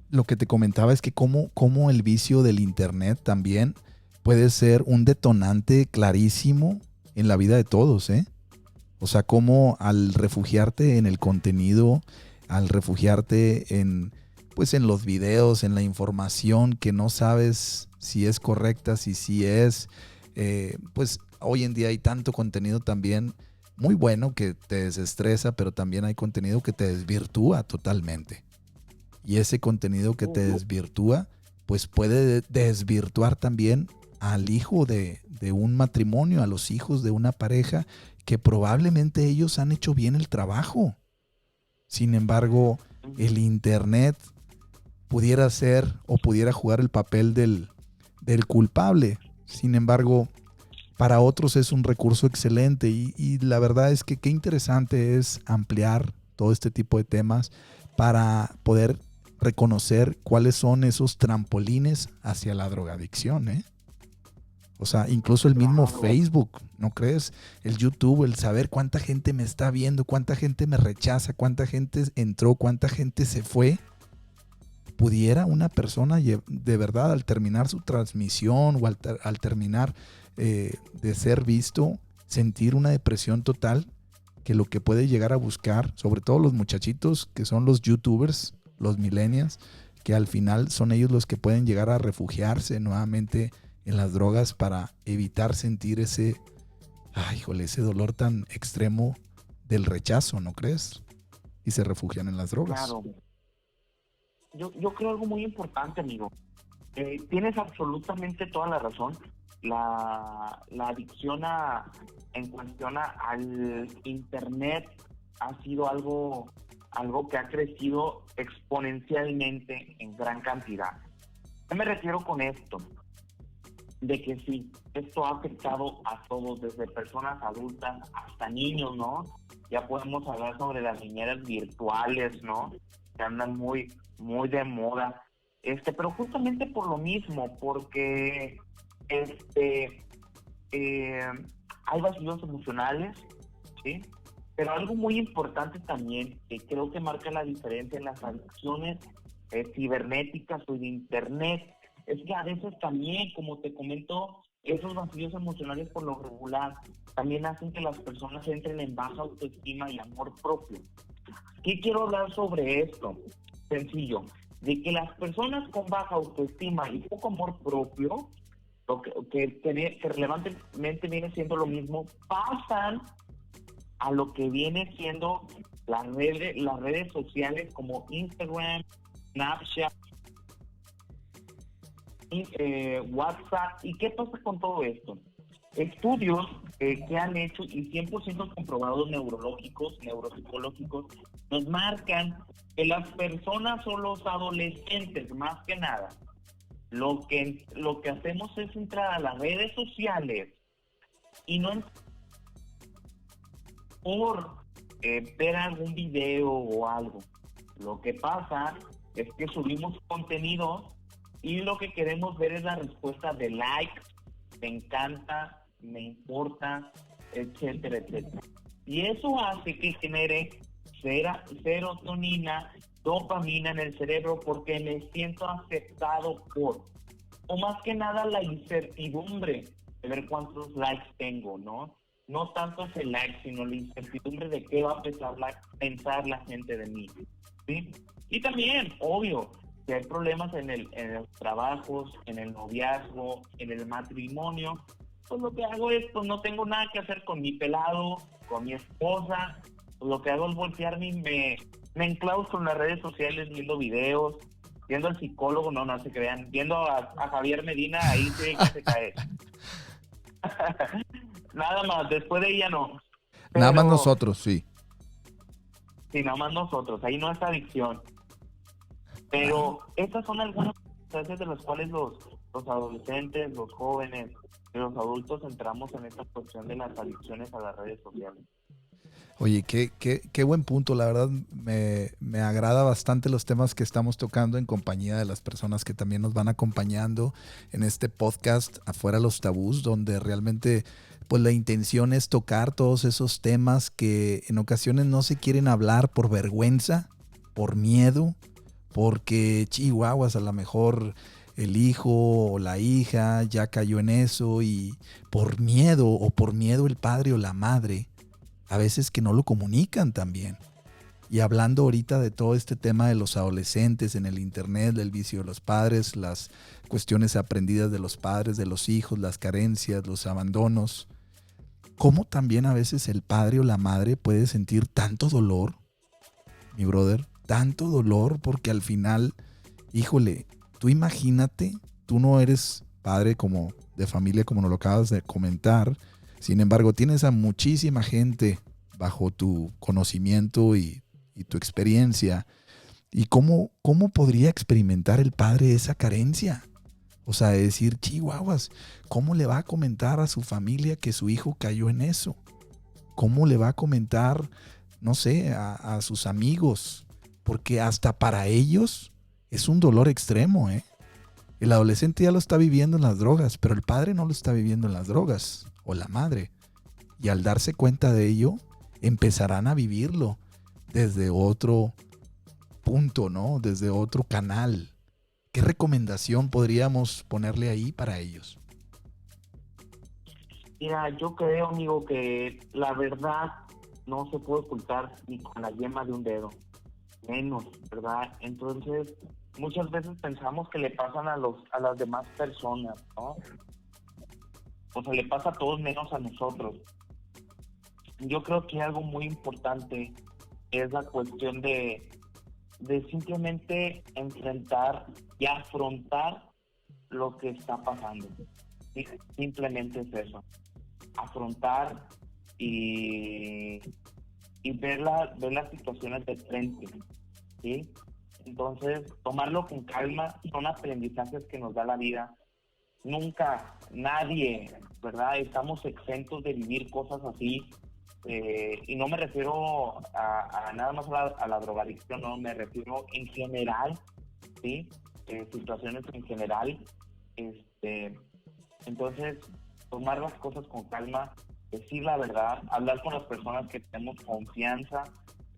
Lo que te comentaba es que cómo el vicio del Internet también puede ser un detonante clarísimo en la vida de todos, ¿eh? O sea, cómo al refugiarte en el contenido, al refugiarte pues en los videos, en la información que no sabes si es correcta, si sí es, pues hoy en día hay tanto contenido también muy bueno que te desestresa, pero también hay contenido que te desvirtúa totalmente. Y ese contenido que te desvirtúa, pues puede desvirtuar también al hijo de un matrimonio, a los hijos de una pareja, que probablemente ellos han hecho bien el trabajo. Sin embargo, el Internet pudiera ser o pudiera jugar el papel del culpable. Sin embargo, para otros es un recurso excelente, y la verdad es que qué interesante es ampliar todo este tipo de temas para poder reconocer cuáles son esos trampolines hacia la drogadicción, ¿eh? O sea, incluso el mismo Claro. Facebook, ¿no crees? El YouTube, el saber cuánta gente me está viendo, cuánta gente me rechaza, cuánta gente entró, cuánta gente se fue. Pudiera una persona de verdad, al terminar su transmisión o al terminar de ser visto, sentir una depresión total, que lo que puede llegar a buscar, sobre todo los muchachitos que son los YouTubers, los millennials, que al final son ellos los que pueden llegar a refugiarse nuevamente en las drogas para evitar sentir ese dolor tan extremo del rechazo, ¿no crees? Y se refugian en las drogas. Claro. Yo creo algo muy importante, amigo. Tienes absolutamente toda la razón. La adicción en cuestión al Internet ha sido algo que ha crecido exponencialmente en gran cantidad. ¿Qué me refiero con esto? De que sí, esto ha afectado a todos, desde personas adultas hasta niños, ¿no? Ya podemos hablar sobre las niñeras virtuales, ¿no? Que andan muy de moda. Pero justamente por lo mismo, porque hay vacíos emocionales, ¿sí? Pero algo muy importante también, que creo que marca la diferencia en las adicciones cibernéticas o de Internet, es que a veces también, como te comento, esos vacíos emocionales por lo regular también hacen que las personas entren en baja autoestima y amor propio. ¿Qué quiero hablar sobre esto? Sencillo, de que las personas con baja autoestima y poco amor propio, lo que relevantemente viene siendo lo mismo, pasan a lo que viene siendo las redes sociales como Instagram, Snapchat, WhatsApp. ¿Y qué pasa con todo esto? Estudios que han hecho y 100% comprobados neurológicos, neuropsicológicos, nos marcan que las personas o los adolescentes, más que nada, lo que hacemos es entrar a las redes sociales y no por ver algún video o algo. Lo que pasa es que subimos contenido y lo que queremos ver es la respuesta de like, me encanta, me importa, etcétera, etcétera. Y eso hace que genere serotonina, dopamina en el cerebro, porque me siento aceptado por, o más que nada la incertidumbre de ver cuántos likes tengo, ¿no? No tanto ese like, sino la incertidumbre de qué va a pensar la gente de mí, ¿sí? Y también, obvio, si hay problemas en los trabajos, en el noviazgo, en el matrimonio, pues lo que hago es, pues no tengo nada que hacer con mi pelado, con mi esposa, pues lo que hago es voltearme y me enclaustro en las redes sociales viendo videos, viendo al psicólogo, no se crean, viendo a Javier Medina, ahí sí que se cae. Nada más, después de ella no. Nada más Pero, nosotros, sí. sí, nada más nosotros, ahí no es adicción. Pero estas son algunas circunstancias de las cuales los adolescentes, los jóvenes y los adultos entramos en esta cuestión de las adicciones a las redes sociales. Oye, qué buen punto. La verdad me agrada bastante los temas que estamos tocando en compañía de las personas que también nos van acompañando en este podcast Afuera los Tabús, donde realmente pues la intención es tocar todos esos temas que en ocasiones no se quieren hablar por vergüenza, por miedo, porque chihuahuas, a lo mejor el hijo o la hija ya cayó en eso y por miedo el padre o la madre a veces que no lo comunican también. Y hablando ahorita de todo este tema de los adolescentes en el internet, del vicio de los padres, las cuestiones aprendidas de los padres, de los hijos, las carencias, los abandonos, cómo también a veces el padre o la madre puede sentir tanto dolor, mi brother, tanto dolor, porque al final, híjole, tú imagínate, tú no eres padre como de familia como nos lo acabas de comentar. Sin embargo, tienes a muchísima gente bajo tu conocimiento y tu experiencia. ¿Y cómo podría experimentar el padre esa carencia? O sea, de decir, chihuahuas, ¿cómo le va a comentar a su familia que su hijo cayó en eso? ¿Cómo le va a comentar, no sé, a sus amigos? Porque hasta para ellos es un dolor extremo, ¿eh? El adolescente ya lo está viviendo en las drogas, pero el padre no lo está viviendo en las drogas, o la madre. Y al darse cuenta de ello, empezarán a vivirlo desde otro punto, ¿no? Desde otro canal. ¿Qué recomendación podríamos ponerle ahí para ellos? Mira, yo creo, amigo, que la verdad no se puede ocultar ni con la yema de un dedo, menos, ¿verdad? Entonces, muchas veces pensamos que le pasan a las demás personas, ¿no? O sea, le pasa a todos menos a nosotros. Yo creo que algo muy importante es la cuestión de simplemente enfrentar y afrontar lo que está pasando. ¿Sí? Simplemente es eso. Afrontar y ver las situaciones de frente, ¿sí? Entonces, tomarlo con calma son aprendizajes que nos da la vida. Nunca, nadie, ¿verdad? Estamos exentos de vivir cosas así. Y no me refiero a nada más a la drogadicción, no, me refiero en general, ¿sí? Situaciones en general. Entonces, tomar las cosas con calma, decir la verdad, hablar con las personas que tenemos confianza,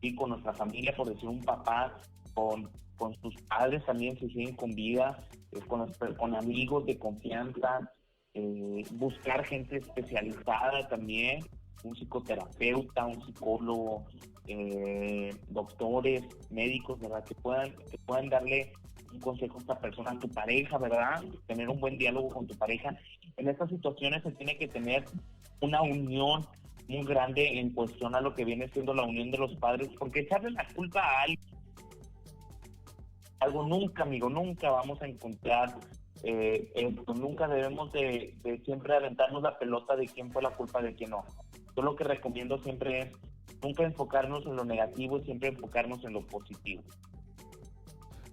y con nuestra familia, por decir un papá, con sus padres también si siguen con vida, con amigos de confianza, buscar gente especializada también, un psicoterapeuta, un psicólogo, doctores, médicos, ¿verdad? Que puedan darle un consejo a esta persona, a tu pareja, ¿verdad? Tener un buen diálogo con tu pareja. En estas situaciones se tiene que tener una unión muy grande en cuestión a lo que viene siendo la unión de los padres, porque echarle la culpa a algo nunca, amigo, nunca vamos a encontrar esto, nunca debemos de siempre aventarnos la pelota de quién fue la culpa de quién no. Yo lo que recomiendo siempre es nunca enfocarnos en lo negativo y siempre enfocarnos en lo positivo.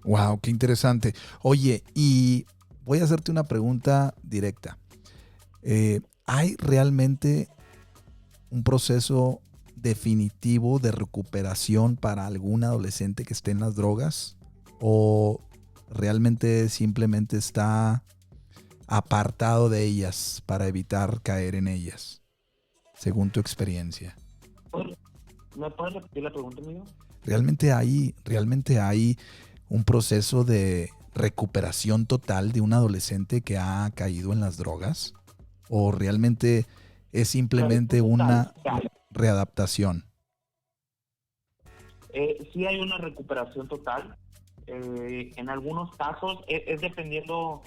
Wow, qué interesante. Oye, y voy a hacerte una pregunta directa. ¿Hay realmente un proceso definitivo de recuperación para algún adolescente que esté en las drogas? ¿O realmente simplemente está apartado de ellas para evitar caer en ellas, según tu experiencia? ¿Me puedes repetir la pregunta, amigo? Realmente hay un proceso de recuperación total de un adolescente que ha caído en las drogas? ¿O realmente es simplemente una readaptación? Sí hay una recuperación total. En algunos casos es dependiendo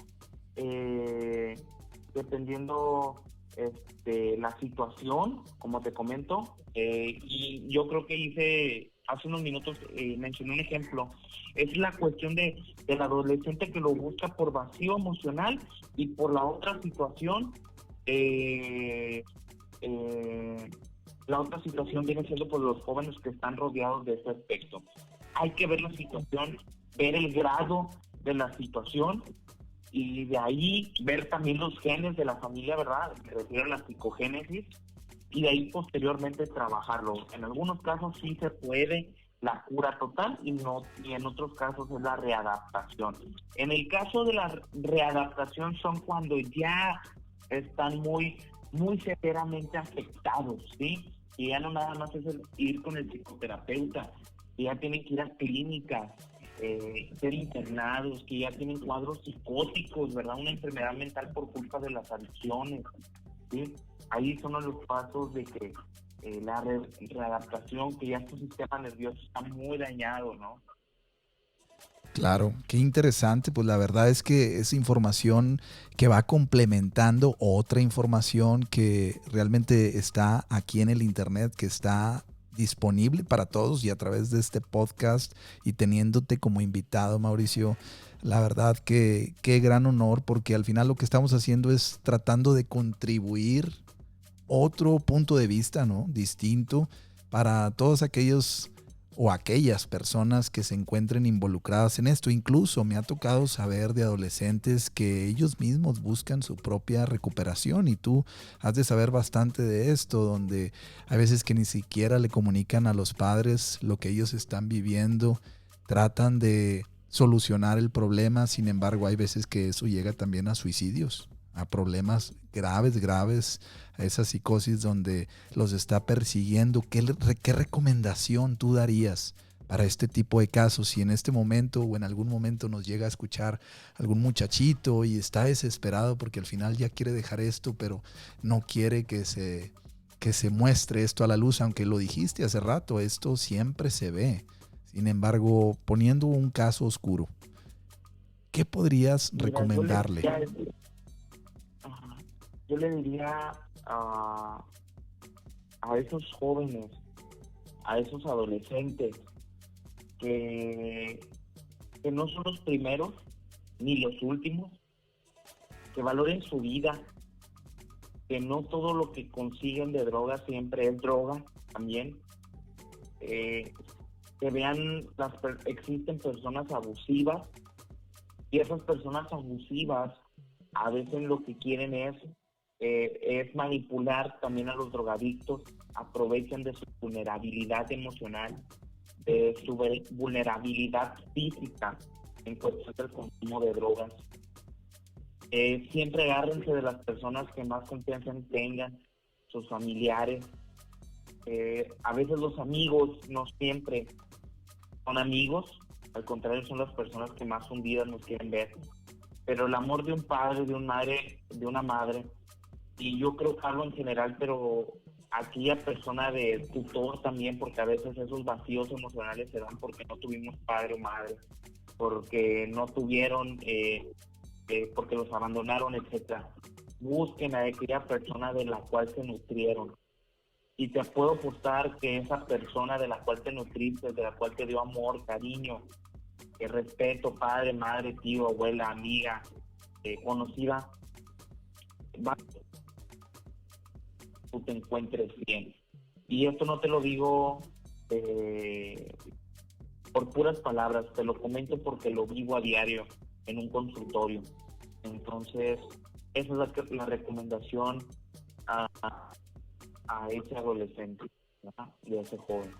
la situación, como te comento. Y yo creo que hace unos minutos mencioné un ejemplo. Es la cuestión del adolescente que lo busca por vacío emocional, y por la otra situación, la otra situación viene siendo por los jóvenes que están rodeados de ese aspecto. Hay que ver la situación, ver el grado de la situación, y de ahí ver también los genes de la familia, ¿verdad? Me refiero a la psicogénesis, y de ahí posteriormente trabajarlo. En algunos casos sí se puede la cura total, y en otros casos es la readaptación. En el caso de la readaptación son cuando ya están muy severamente afectados, ¿sí? Y ya no nada más es ir con el psicoterapeuta, que ya tienen que ir a clínicas, ser internados, que ya tienen cuadros psicóticos, ¿verdad? Una enfermedad mental por culpa de las adicciones, ¿sí? Ahí son los pasos de que la readaptación, que ya su sistema nervioso está muy dañado, ¿no? Claro, qué interesante. Pues la verdad es que es información que va complementando otra información que realmente está aquí en el internet, que está disponible para todos, y a través de este podcast y teniéndote como invitado, Mauricio, la verdad que qué gran honor, porque al final lo que estamos haciendo es tratando de contribuir otro punto de vista, ¿no? Distinto para todos aquellos o aquellas personas que se encuentren involucradas en esto. Incluso me ha tocado saber de adolescentes que ellos mismos buscan su propia recuperación, y tú has de saber bastante de esto, donde hay veces que ni siquiera le comunican a los padres lo que ellos están viviendo, tratan de solucionar el problema. Sin embargo, hay veces que eso llega también a suicidios, a problemas graves, a esa psicosis donde los está persiguiendo. ¿Qué recomendación tú darías para este tipo de casos? Si en este momento o en algún momento nos llega a escuchar algún muchachito y está desesperado porque al final ya quiere dejar esto, pero no quiere que se muestre esto a la luz, aunque lo dijiste hace rato, esto siempre se ve. Sin embargo, poniendo un caso oscuro, ¿qué podrías recomendarle? Yo le diría a esos jóvenes, a esos adolescentes, que no son los primeros ni los últimos, que valoren su vida, que no todo lo que consiguen de droga siempre es droga también, que vean, existen personas abusivas, y esas personas abusivas a veces lo que quieren es manipular también a los drogadictos. Aprovechan de su vulnerabilidad emocional, de su vulnerabilidad física en cuestión del consumo de drogas. Siempre agárrense de las personas que más confianza tengan, sus familiares. A veces los amigos no siempre son amigos, al contrario, son las personas que más hundidas nos quieren ver. Pero el amor de un padre, de una madre, y yo creo que hablo en general, pero aquella persona de tutor también, porque a veces esos vacíos emocionales se dan porque no tuvimos padre o madre, porque no tuvieron, porque los abandonaron, etcétera. Busquen a aquella persona de la cual se nutrieron. Y te puedo apostar que esa persona de la cual te nutriste, de la cual te dio amor, cariño, respeto, padre, madre, tío, abuela, amiga, conocida, va, tú te encuentres bien. Y esto no te lo digo por puras palabras, te lo comento porque lo vivo a diario en un consultorio. Entonces, esa es la recomendación a ese adolescente, ¿verdad? Y a ese joven.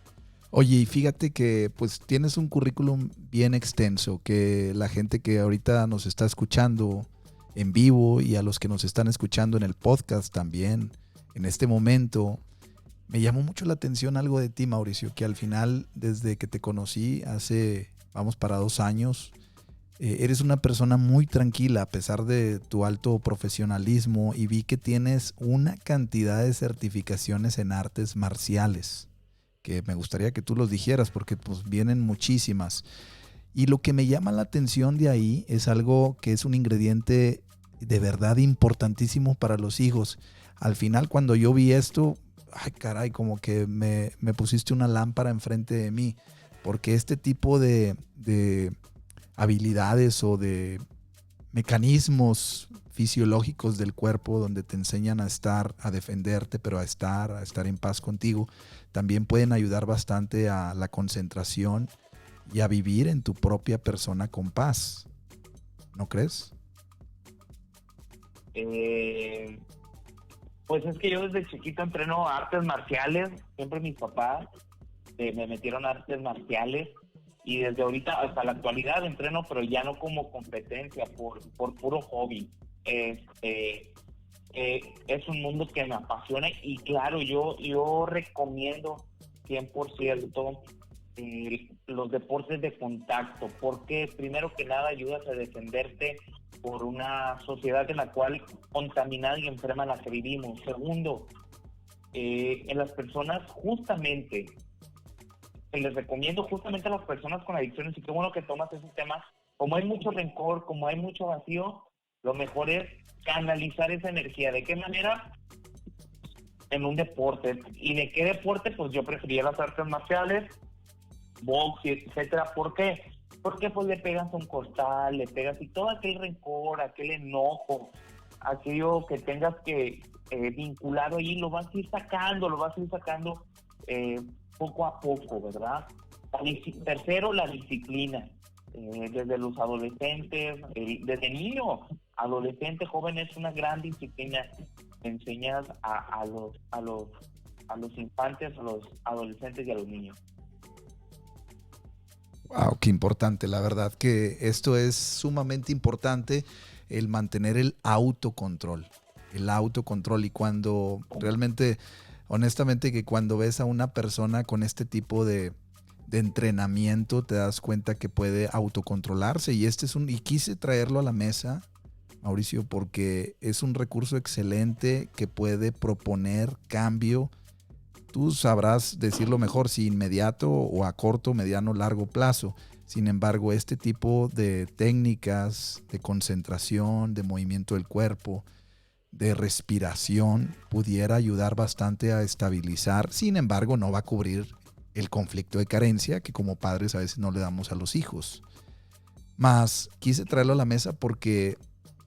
Oye, y fíjate que pues tienes un currículum bien extenso, que la gente que ahorita nos está escuchando en vivo y a los que nos están escuchando en el podcast también, en este momento, me llamó mucho la atención algo de ti, Mauricio, que al final, desde que te conocí hace, vamos para 2 años, eres una persona muy tranquila a pesar de tu alto profesionalismo y vi que tienes una cantidad de certificaciones en artes marciales que me gustaría que tú los dijeras porque pues vienen muchísimas. Y lo que me llama la atención de ahí es algo que es un ingrediente de verdad importantísimo para los hijos. Al final cuando yo vi esto, ay caray, como que me pusiste una lámpara enfrente de mí, porque este tipo de habilidades o de mecanismos fisiológicos del cuerpo donde te enseñan a estar, a defenderte, pero a estar en paz contigo, también pueden ayudar bastante a la concentración y a vivir en tu propia persona con paz. ¿No crees? Eh, pues es que yo desde chiquito entreno artes marciales, siempre mis papás me metieron a artes marciales y desde ahorita hasta la actualidad entreno, pero ya no como competencia, por puro hobby. Es un mundo que me apasiona y claro, yo recomiendo 100% los deportes de contacto, porque primero que nada ayudas a defenderte por una sociedad en la cual contaminada y enferma en la que vivimos. Segundo, en las personas justamente, les recomiendo justamente a las personas con adicciones, y qué bueno que tomas ese tema, como hay mucho rencor, como hay mucho vacío, lo mejor es canalizar esa energía. ¿De qué manera? En un deporte. ¿Y de qué deporte? Pues yo prefería las artes marciales, box, etcétera. ¿Por qué? Porque pues le pegas a un costal, le pegas y todo aquel rencor, aquel enojo, aquello que tengas que vinculado ahí, lo vas a ir sacando poco a poco, ¿verdad? Tercero, la disciplina. Desde los adolescentes, desde niño, adolescente, joven, es una gran disciplina. Enseñas a los infantes, a los adolescentes y a los niños. Wow, qué importante. La verdad que esto es sumamente importante, el mantener el autocontrol. El autocontrol. Y cuando realmente, honestamente, que cuando ves a una persona con este tipo de entrenamiento, te das cuenta que puede autocontrolarse. Y y quise traerlo a la mesa, Mauricio, porque es un recurso excelente que puede proponer cambio. Tú sabrás decirlo mejor, si inmediato o a corto, mediano, largo plazo. Sin embargo, este tipo de técnicas de concentración, de movimiento del cuerpo, de respiración, pudiera ayudar bastante a estabilizar. Sin embargo, no va a cubrir el conflicto de carencia que como padres a veces no le damos a los hijos. Más quise traerlo a la mesa porque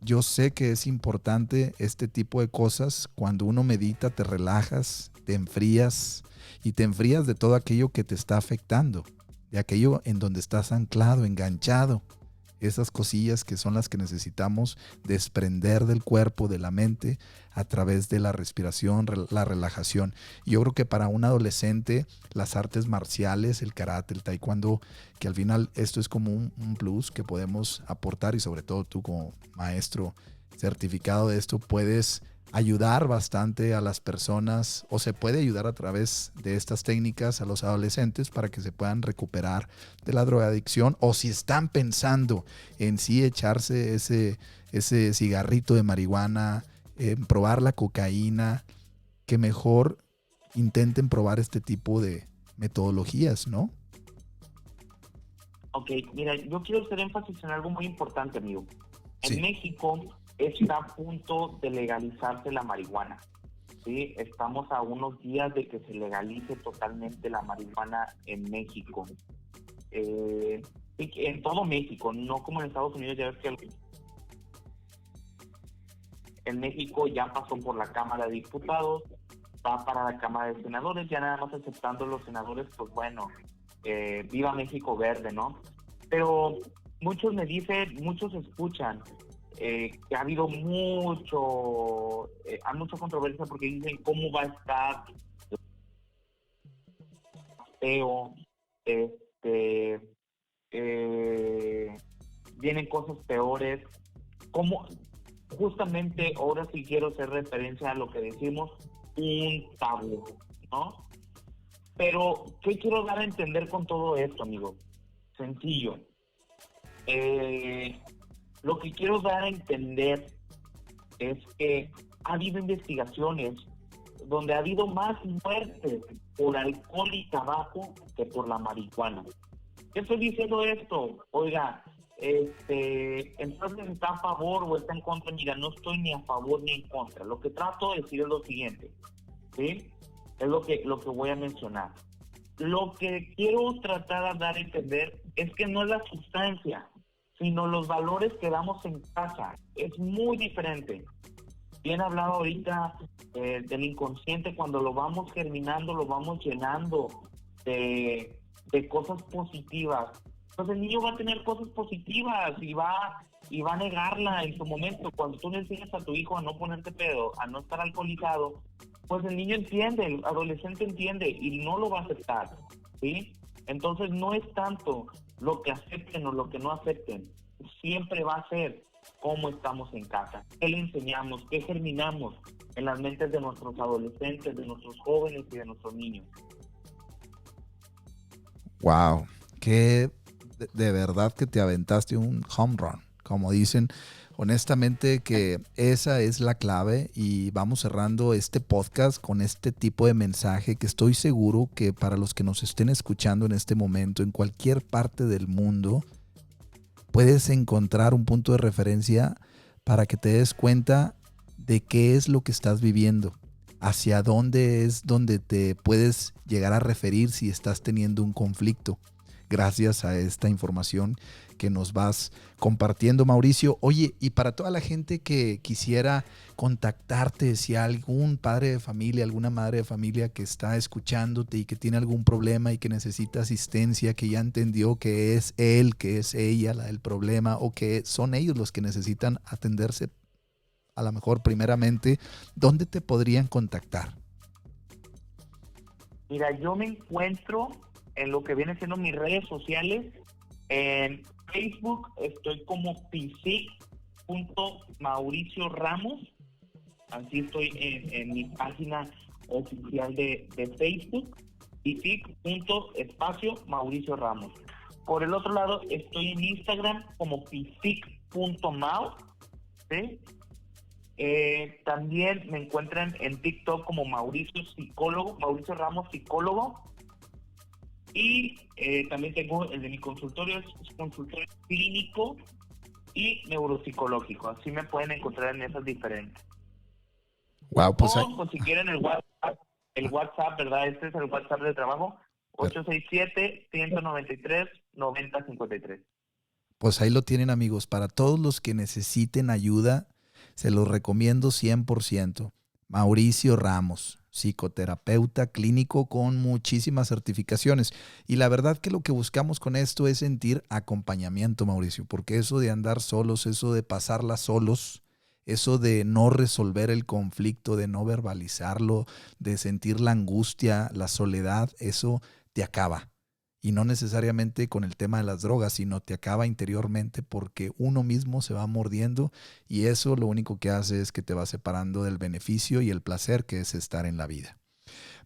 yo sé que es importante este tipo de cosas. Cuando uno medita, te relajas, te enfrías y te enfrías de todo aquello que te está afectando, de aquello en donde estás anclado, enganchado. Esas cosillas que son las que necesitamos desprender del cuerpo, de la mente, a través de la respiración, la relajación. Y yo creo que para un adolescente, las artes marciales, el karate, el taekwondo, que al final esto es como un plus que podemos aportar, y sobre todo tú como maestro certificado de esto, puedes ayudar bastante a las personas, o se puede ayudar a través de estas técnicas a los adolescentes para que se puedan recuperar de la drogadicción, o si están pensando en sí echarse ese cigarrito de marihuana, en probar la cocaína, que mejor intenten probar este tipo de metodologías, ¿no? Ok, mira, yo quiero hacer énfasis en algo muy importante, amigo. En Sí. México está a punto de legalizarse la marihuana. ¿Sí? Estamos a unos días de que se legalice totalmente la marihuana en México. En todo México, no como en Estados Unidos. Ya ves que en México ya pasó por la Cámara de Diputados, va para la Cámara de Senadores, ya nada más aceptando los senadores, pues bueno, viva México verde, ¿no? Pero muchos me dicen, muchos escuchan que ha habido hay mucha controversia porque dicen cómo va a estar ateo, este, vienen cosas peores. Como justamente ahora sí quiero hacer referencia a lo que decimos, un tabú, ¿no? Pero, ¿qué quiero dar a entender con todo esto, amigo? Sencillo. Lo que quiero dar a entender es que ha habido investigaciones donde ha habido más muertes por alcohol y tabaco que por la marihuana. ¿Qué estoy diciendo esto? Oiga, entonces está a favor o está en contra. Mira, no estoy ni a favor ni en contra. Lo que trato de decir es lo siguiente, ¿sí? Es lo que voy a mencionar. Lo que quiero tratar de dar a entender es que no es la sustancia, sino los valores que damos en casa. Es muy diferente. Bien hablado ahorita del inconsciente, cuando lo vamos germinando, lo vamos llenando de cosas positivas. Entonces el niño va a tener cosas positivas y va a negarla en su momento. Cuando tú le enseñas a tu hijo a no ponerte pedo, a no estar alcoholizado, pues el niño entiende, el adolescente entiende y no lo va a aceptar, ¿sí? Entonces no es tanto lo que acepten o lo que no acepten, siempre va a ser cómo estamos en casa, qué le enseñamos, qué germinamos en las mentes de nuestros adolescentes, de nuestros jóvenes y de nuestros niños. Wow, que de verdad que te aventaste un home run, como dicen. Honestamente que esa es la clave y vamos cerrando este podcast con este tipo de mensaje que estoy seguro que para los que nos estén escuchando en este momento, en cualquier parte del mundo, puedes encontrar un punto de referencia para que te des cuenta de qué es lo que estás viviendo, hacia dónde es donde te puedes llegar a referir si estás teniendo un conflicto, gracias a esta información que nos vas compartiendo, Mauricio. Oye, y para toda la gente que quisiera contactarte, si hay algún padre de familia, alguna madre de familia que está escuchándote y que tiene algún problema y que necesita asistencia, que ya entendió que es él, que es ella la del problema o que son ellos los que necesitan atenderse, a lo mejor primeramente, ¿dónde te podrían contactar? Mira, yo me encuentro en lo que viene siendo mis redes sociales. En Facebook estoy como psic.mauricio Ramos. Así estoy en mi página oficial de Facebook. psic.espacio Mauricio Ramos. Por el otro lado, estoy en Instagram como psic.mau, ¿sí? También me encuentran en TikTok como Mauricio Psicólogo, Mauricio Ramos Psicólogo. Y también tengo el de mi consultorio, es consultorio clínico y neuropsicológico. Así me pueden encontrar en esas diferentes. Wow, pues O pues, si quieren el WhatsApp, ¿verdad? Este es el WhatsApp de trabajo, 867-193-9053. Pues ahí lo tienen, amigos. Para todos los que necesiten ayuda, se los recomiendo 100%. Mauricio Ramos, psicoterapeuta clínico con muchísimas certificaciones. Y la verdad que lo que buscamos con esto es sentir acompañamiento, Mauricio, porque eso de andar solos, eso de pasarla solos, eso de no resolver el conflicto, de no verbalizarlo, de sentir la angustia, la soledad, eso te acaba. Y no necesariamente con el tema de las drogas, sino te acaba interiormente porque uno mismo se va mordiendo y eso lo único que hace es que te va separando del beneficio y el placer que es estar en la vida.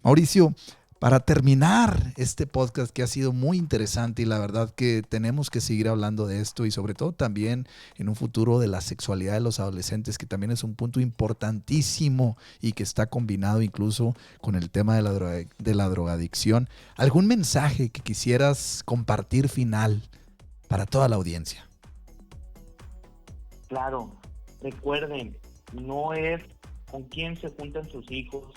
Mauricio, para terminar este podcast que ha sido muy interesante y la verdad que tenemos que seguir hablando de esto y sobre todo también en un futuro de la sexualidad de los adolescentes, que también es un punto importantísimo y que está combinado incluso con el tema de la drogadicción. ¿Algún mensaje que quisieras compartir final para toda la audiencia? Claro, recuerden, no es con quién se juntan sus hijos,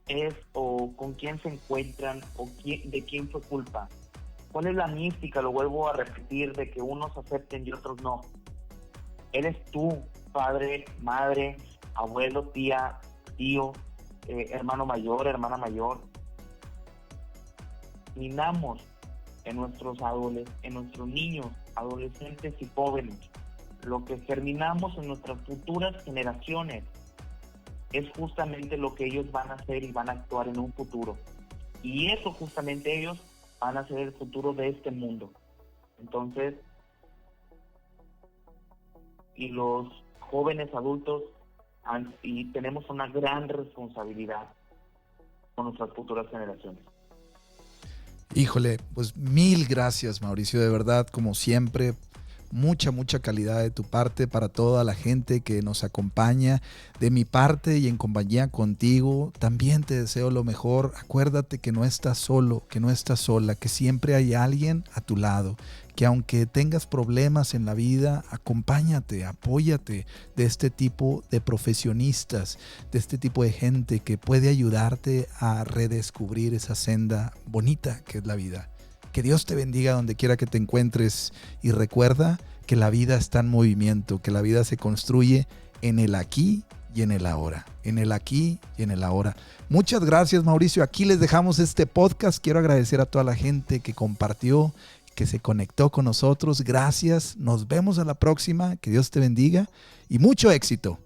es o con quién se encuentran o de quién fue culpa. ¿Cuál es la mística? Lo vuelvo a repetir, de que unos acepten y otros no. Eres tú, padre, madre, abuelo, tía, tío, hermano mayor, hermana mayor. Minamos en nuestros niños, adolescentes y jóvenes. Lo que germinamos en nuestras futuras generaciones es justamente lo que ellos van a hacer y van a actuar en un futuro. Y eso justamente ellos van a ser el futuro de este mundo. Entonces, y los jóvenes adultos y tenemos una gran responsabilidad con nuestras futuras generaciones. Híjole, pues mil gracias, Mauricio, de verdad, como siempre. Mucha calidad de tu parte para toda la gente que nos acompaña. De mi parte y en compañía contigo, también te deseo lo mejor. Acuérdate que no estás solo, que no estás sola, que siempre hay alguien a tu lado, que aunque tengas problemas en la vida, acompáñate, apóyate de este tipo de profesionistas, de este tipo de gente que puede ayudarte a redescubrir esa senda bonita que es la vida. Que Dios te bendiga donde quiera que te encuentres y recuerda que la vida está en movimiento, que la vida se construye en el aquí y en el ahora. En el aquí y en el ahora. Muchas gracias, Mauricio. Aquí les dejamos este podcast. Quiero agradecer a toda la gente que compartió, que se conectó con nosotros. Gracias. Nos vemos a la próxima. Que Dios te bendiga y mucho éxito.